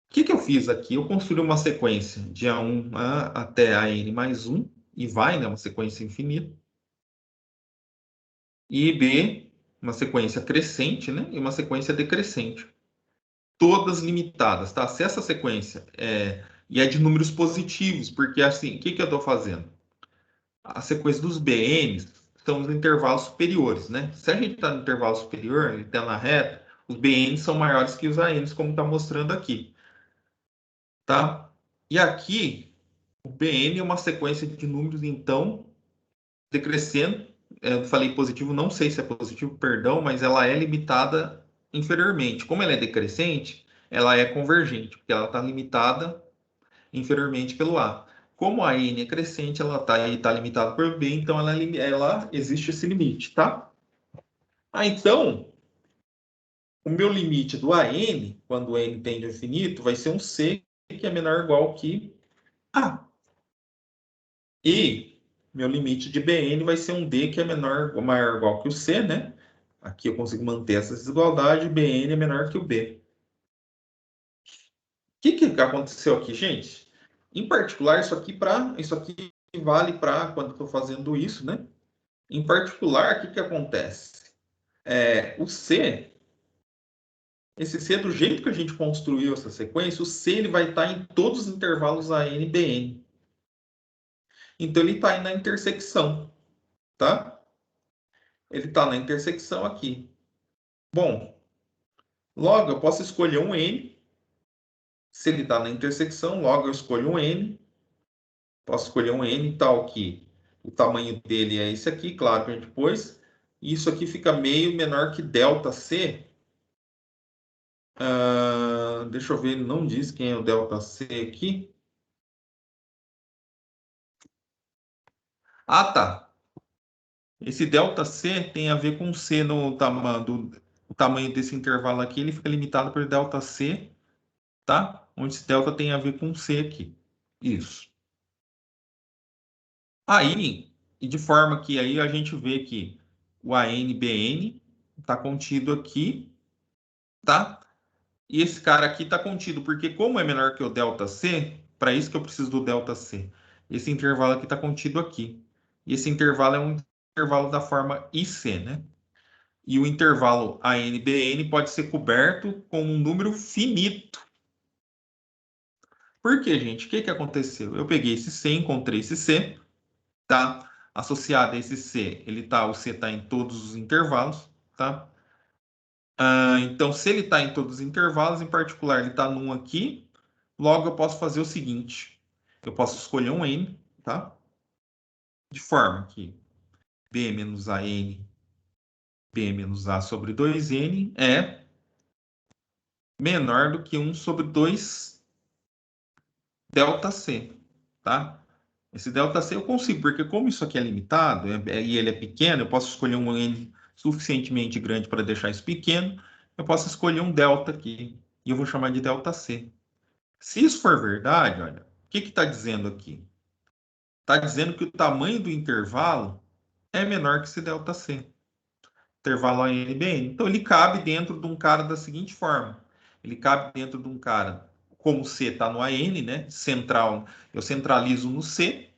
O que eu fiz aqui? Eu construí uma sequência de A1 até AN mais 1, e vai, né? Uma sequência infinita. E B, uma sequência crescente, né? E uma sequência decrescente. Todas limitadas, tá? Se essa sequência e é de números positivos, porque assim, o que eu estou fazendo? A sequência dos BNs são os intervalos superiores, né? Se a gente está no intervalo superior, ele está na reta, os BNs são maiores que os ANs, como está mostrando aqui, tá? E aqui, o BN é uma sequência de números, então, decrescendo. Eu falei positivo, não sei se é positivo, perdão, mas ela é limitada inferiormente. Como ela é decrescente, ela é convergente, porque ela está limitada inferiormente pelo A. Como a N é crescente, ela está limitada por B, então ela existe esse limite, tá? Então, o meu limite do AN, quando o N tende ao infinito, vai ser um C, que é menor ou igual que A. E meu limite de Bn vai ser um D, que é menor ou maior ou igual que o C, né? Aqui eu consigo manter essa desigualdade, Bn é menor que o B. O que aconteceu aqui, gente? Em particular, isso aqui vale para quando estou fazendo isso, né? Em particular, o que acontece? O C, esse C, do jeito que a gente construiu essa sequência, o C ele vai estar em todos os intervalos AN e BN. Então, ele está aí na intersecção, tá? Ele está na intersecção aqui. Bom, logo eu posso escolher um N. Se ele está na intersecção, logo eu escolho um N. Posso escolher um N tal que o tamanho dele é esse aqui, claro que a gente pôs. Isso aqui fica meio menor que ΔC. Deixa eu ver, ele não diz quem é o ΔC aqui. Ah, tá. Esse ΔC tem a ver com C no o tamanho desse intervalo aqui, ele fica limitado por ΔC, tá? Onde esse delta tem a ver com C aqui. Isso. Aí, e de forma que aí a gente vê que o ANBN está contido aqui, tá? E esse cara aqui está contido, porque como é menor que o ΔC, para isso que eu preciso do ΔC. Esse intervalo aqui está contido aqui. E esse intervalo é um intervalo da forma IC, né? E o intervalo AN-BN pode ser coberto com um número finito. Por quê, gente? O que que aconteceu? Eu peguei esse C, encontrei esse C, tá? Associado a esse C, o C está em todos os intervalos, tá? Então, se ele está em todos os intervalos, em particular, ele está num aqui, logo eu posso fazer o seguinte: eu posso escolher um N, tá? De forma que B menos AN, B menos A sobre 2N é menor do que 1 sobre 2 delta C, tá? Esse delta C eu consigo, porque como isso aqui é limitado e ele é pequeno, eu posso escolher um N suficientemente grande para deixar isso pequeno, eu posso escolher um delta aqui, e eu vou chamar de delta C. Se isso for verdade, olha, o que está dizendo aqui? Está dizendo que o tamanho do intervalo é menor que esse delta C. Intervalo ANBN. Então, ele cabe dentro de um cara da seguinte forma. Ele cabe dentro de um cara, como o C está no AN, né? Central, eu centralizo no C.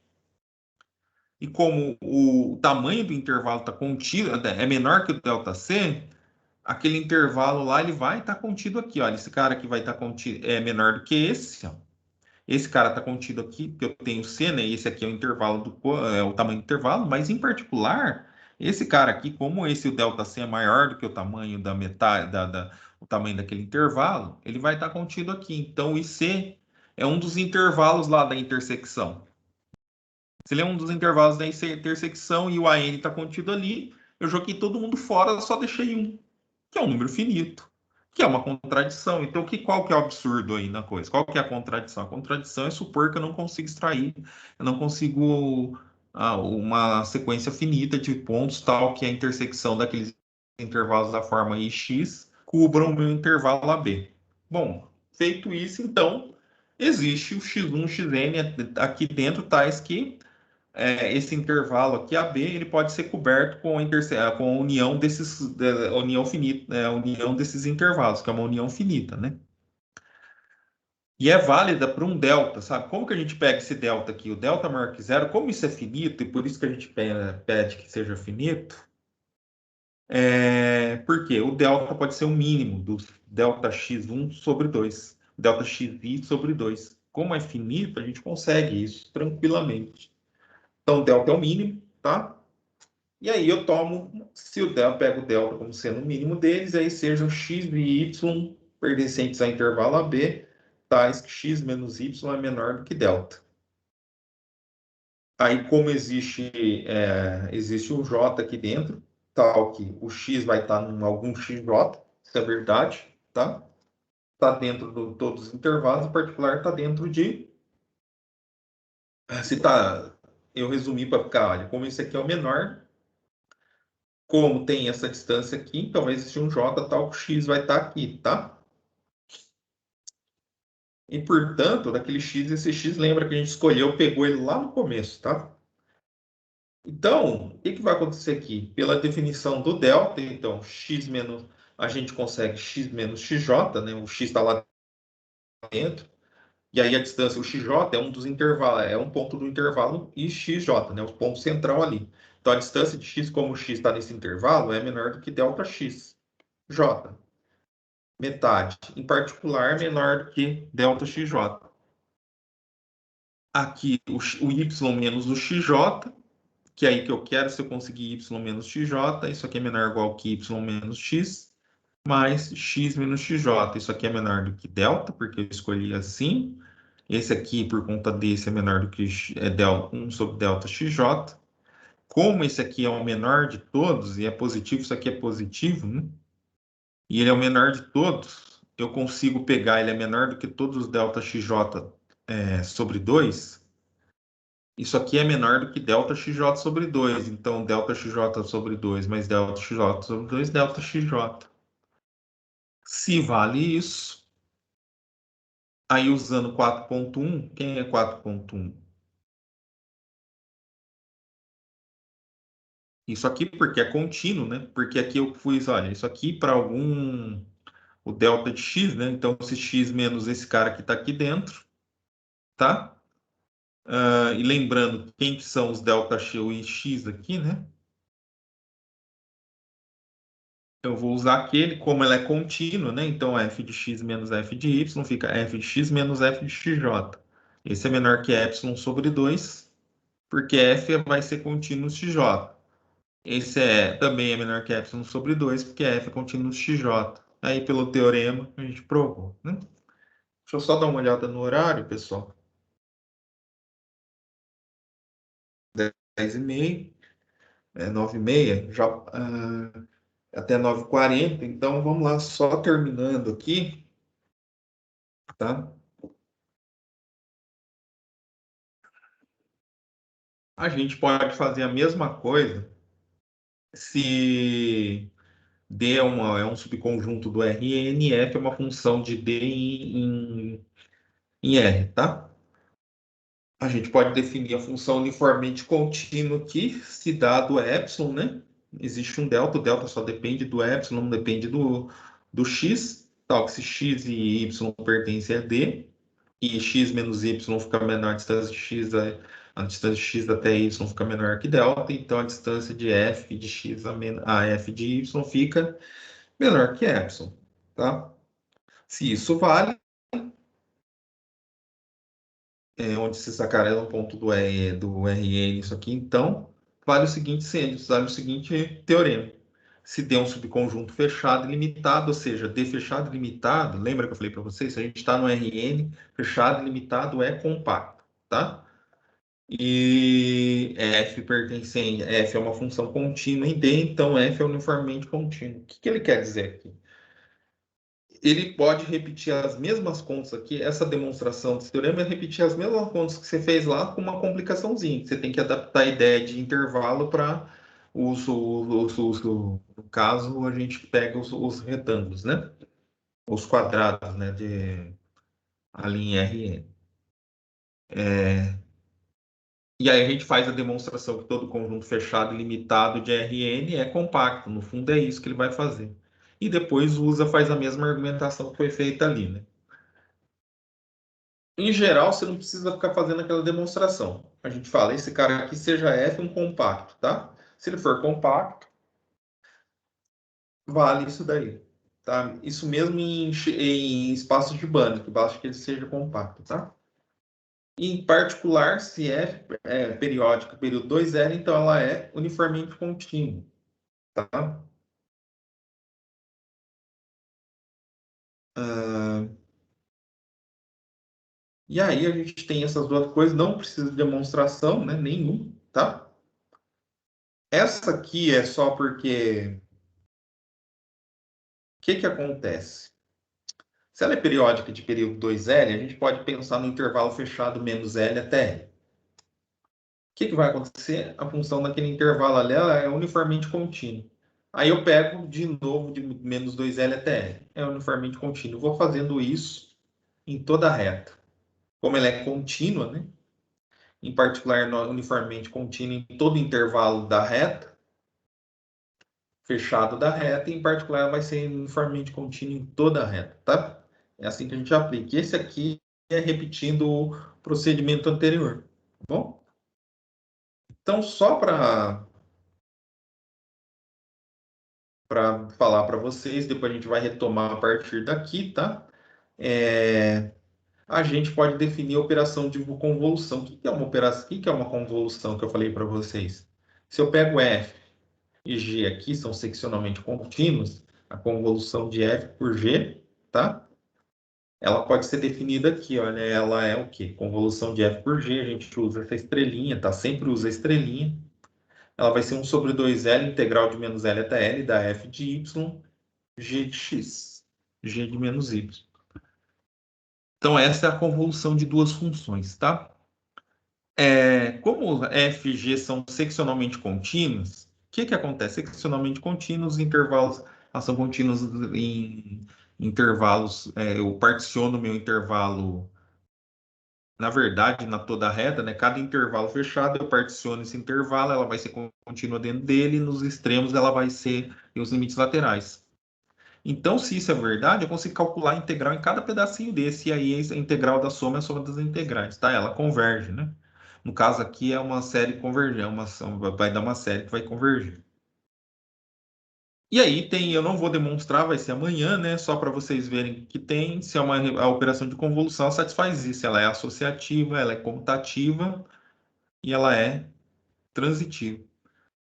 E como o tamanho do intervalo está contido, é menor que o delta C, aquele intervalo lá ele vai estar contido aqui. Olha, esse cara aqui vai estar contido, é menor do que esse. Ó. Esse cara está contido aqui, porque eu tenho C, né? Esse aqui é o intervalo o tamanho do intervalo, mas em particular, esse cara aqui, como esse o delta C é maior do que o tamanho da metade, o tamanho daquele intervalo, ele vai estar contido aqui. Então, o IC é um dos intervalos lá da intersecção. Se ele é um dos intervalos da intersecção e o AN está contido ali, eu joguei todo mundo fora, só deixei um, que é um número finito, que é uma contradição. Então, qual que é o absurdo aí na coisa? Qual que é a contradição? A contradição é supor que eu não consigo extrair, eu não consigo uma sequência finita de pontos tal que a intersecção daqueles intervalos da forma ix cubram o meu intervalo AB. Bom, feito isso, então, existe o x1, xn aqui dentro, tais que esse intervalo aqui, AB, ele pode ser coberto com a união desses, união finita, a união desses intervalos, que é uma união finita, né? E é válida para um delta, sabe? Como que a gente pega esse delta aqui? O delta maior que zero, como isso é finito, e por isso que a gente pede que seja finito, porque o delta pode ser o mínimo do delta x1 sobre 2, delta xi sobre 2. Como é finito, a gente consegue isso tranquilamente. Então, delta é o mínimo, tá? E aí eu tomo, se o delta, pego o delta como sendo o mínimo deles, aí sejam x e y pertencentes ao intervalo AB, tais que x menos y é menor do que delta. Aí, como existe um j aqui dentro, tal que o x vai estar em algum xj, isso é verdade, tá? Está dentro de todos os intervalos, em particular está dentro de... Se tá, eu resumi para ficar, olha, como esse aqui é o menor, como tem essa distância aqui, então vai existir um j tal que o x vai estar aqui, tá? E, portanto, daquele x, esse x, lembra que a gente escolheu, pegou ele lá no começo, tá? Então, o que vai acontecer aqui? Pela definição do delta, então, x menos, a gente consegue x menos xj, né? O x está lá dentro, e aí a distância, o xj é um dos intervalos, é um ponto do intervalo e xj, né? O ponto central ali. Então, a distância de x, como o x está nesse intervalo, é menor do que delta x, j. Metade. Em particular, menor do que delta xj. Aqui, o y menos o xj, que é aí que eu quero, se eu conseguir y menos xj, isso aqui é menor ou igual que y menos x, mais x menos xj. Isso aqui é menor do que delta, porque eu escolhi assim. Esse aqui, por conta desse, é menor do que 1 sobre delta xj. Como esse aqui é o menor de todos, e é positivo, isso aqui é positivo, né? E ele é o menor de todos, eu consigo pegar, ele é menor do que todos os delta xj sobre 2. Isso aqui é menor do que delta xj sobre 2. Então, delta xj sobre 2 mais delta xj sobre 2, delta xj. Se vale isso, aí usando 4.1, quem é 4.1? Isso aqui porque é contínuo, né? Porque aqui eu fiz, olha, isso aqui para o delta de x, né? Então, esse x menos esse cara que está aqui dentro, tá? E lembrando quem que são os delta x e x aqui, né? eu vou usar aquele, como ela é contínua, né? Então, f de x menos f de y fica f de x menos f de xj. Esse é menor que epsilon sobre 2, porque f vai ser contínuo xj. Esse também é menor que epsilon sobre 2, porque f é contínuo xj. Aí, pelo teorema, a gente provou, né? Deixa eu só dar uma olhada no horário, pessoal. 10h30, 9h30, já, até 9h40. Então, vamos lá, só terminando aqui, tá? A gente pode fazer a mesma coisa se D é um subconjunto do Rn e F é uma função de D em R, tá? A gente pode definir a função uniformemente contínua aqui, se dado epsilon, né? Existe um delta, o delta só depende do epsilon, não depende do x, tal que se x e y pertencem a D, e x menos y fica menor, a distância de x, a distância de x até y fica menor que delta, então a distância de f de x a f de y fica menor que epsilon, tá? Se isso vale, onde se sacarela o ponto do Rn, isso aqui, então, vale o seguinte teorema. Se D é um subconjunto fechado e limitado, ou seja, D fechado e limitado, lembra que eu falei para vocês? Se a gente está no Rn, fechado e limitado é compacto, tá? E F é uma função contínua em D, então F é uniformemente contínuo. O que ele quer dizer aqui? Ele pode repetir as mesmas contas aqui, essa demonstração desse teorema é repetir as mesmas contas que você fez lá com uma complicaçãozinha. Você tem que adaptar a ideia de intervalo para no caso, a gente pega os retângulos, né? Os quadrados, né? A linha Rn. E aí a gente faz a demonstração que todo conjunto fechado e limitado de Rn é compacto. No fundo é isso que ele vai fazer. E depois faz a mesma argumentação que foi feita ali, né? Em geral, você não precisa ficar fazendo aquela demonstração. A gente fala, esse cara aqui seja F um compacto, tá? Se ele for compacto, vale isso daí, tá? Isso mesmo em espaços de banda, que basta que ele seja compacto, tá? Em particular, se F é periódica, período 2L, então ela é uniformemente contínua, tá? E aí a gente tem essas duas coisas, não precisa de demonstração, né? Nenhum, tá? Essa aqui é só porque... O que que acontece? Se ela é periódica de período 2L, a gente pode pensar no intervalo fechado menos L até L. O que vai acontecer? A função daquele intervalo ali é uniformemente contínua. Aí eu pego de novo de menos 2L até L. É uniformemente contínuo. Vou fazendo isso em toda a reta. Como ela é contínua, né? Em particular, uniformemente contínua em todo o intervalo da reta, fechado da reta, e em particular ela vai ser uniformemente contínua em toda a reta, tá? É assim que a gente aplica. Esse aqui é repetindo o procedimento anterior, tá bom? Então, só para falar para vocês, depois a gente vai retomar a partir daqui, tá? A gente pode definir a operação de convolução. O que é uma operação? O que é uma convolução que eu falei para vocês? Se eu pego F e G aqui, são seccionalmente contínuos, a convolução de F por G, tá? Ela pode ser definida aqui, olha, ela é o quê? Convolução de F por G, a gente usa essa estrelinha, tá? Sempre usa a estrelinha. Ela vai ser 1 sobre 2L, integral de menos L até L, da F de Y, G de X, G de menos Y. Então, essa é a convolução de duas funções, tá? Como F e G são seccionalmente contínuos, o que acontece? Seccionalmente contínuos, intervalos, elas são contínuos em intervalos, eu particiono meu intervalo, na verdade, na toda reta, né? Cada intervalo fechado, eu particiono esse intervalo, ela vai ser contínua dentro dele, e nos extremos ela vai ser tem os limites laterais. Então, se isso é verdade, eu consigo calcular a integral em cada pedacinho desse, e aí a integral da soma é a soma das integrais, tá? Ela converge, né? No caso aqui é uma série convergente, vai dar uma série que vai convergir. E aí eu não vou demonstrar, vai ser amanhã, né? Só para vocês verem que tem, se é a operação de convolução, ela satisfaz isso. Ela é associativa, ela é comutativa e ela é transitiva.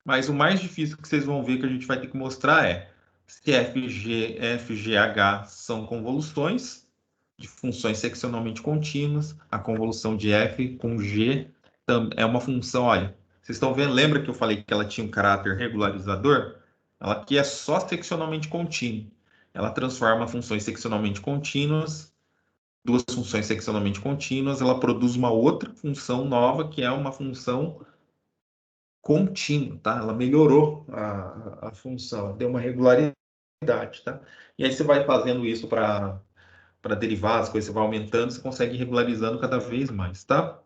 Mas o mais difícil que vocês vão ver que a gente vai ter que mostrar é se FGH são convoluções de funções seccionalmente contínuas. A convolução de F com G é uma função, olha, vocês estão vendo, lembra que eu falei que ela tinha um caráter regularizador? Ela aqui é só seccionalmente contínua. Ela transforma funções seccionalmente contínuas, duas funções seccionalmente contínuas, ela produz uma outra função nova, que é uma função contínua, tá? Ela melhorou a função, deu uma regularidade, tá? E aí você vai fazendo isso para derivar as coisas, você vai aumentando, você consegue ir regularizando cada vez mais, tá?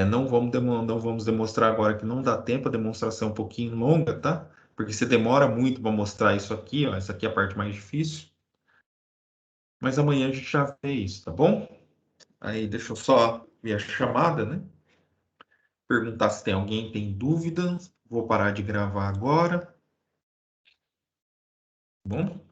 Não vamos demonstrar agora que não dá tempo, a demonstração é um pouquinho longa, tá? Porque você demora muito para mostrar isso aqui, ó, essa aqui é a parte mais difícil. Mas amanhã a gente já vê isso, tá bom? Aí deixa eu só ver a chamada, né? Perguntar se tem alguém que tem dúvidas. Vou parar de gravar agora. Tá bom?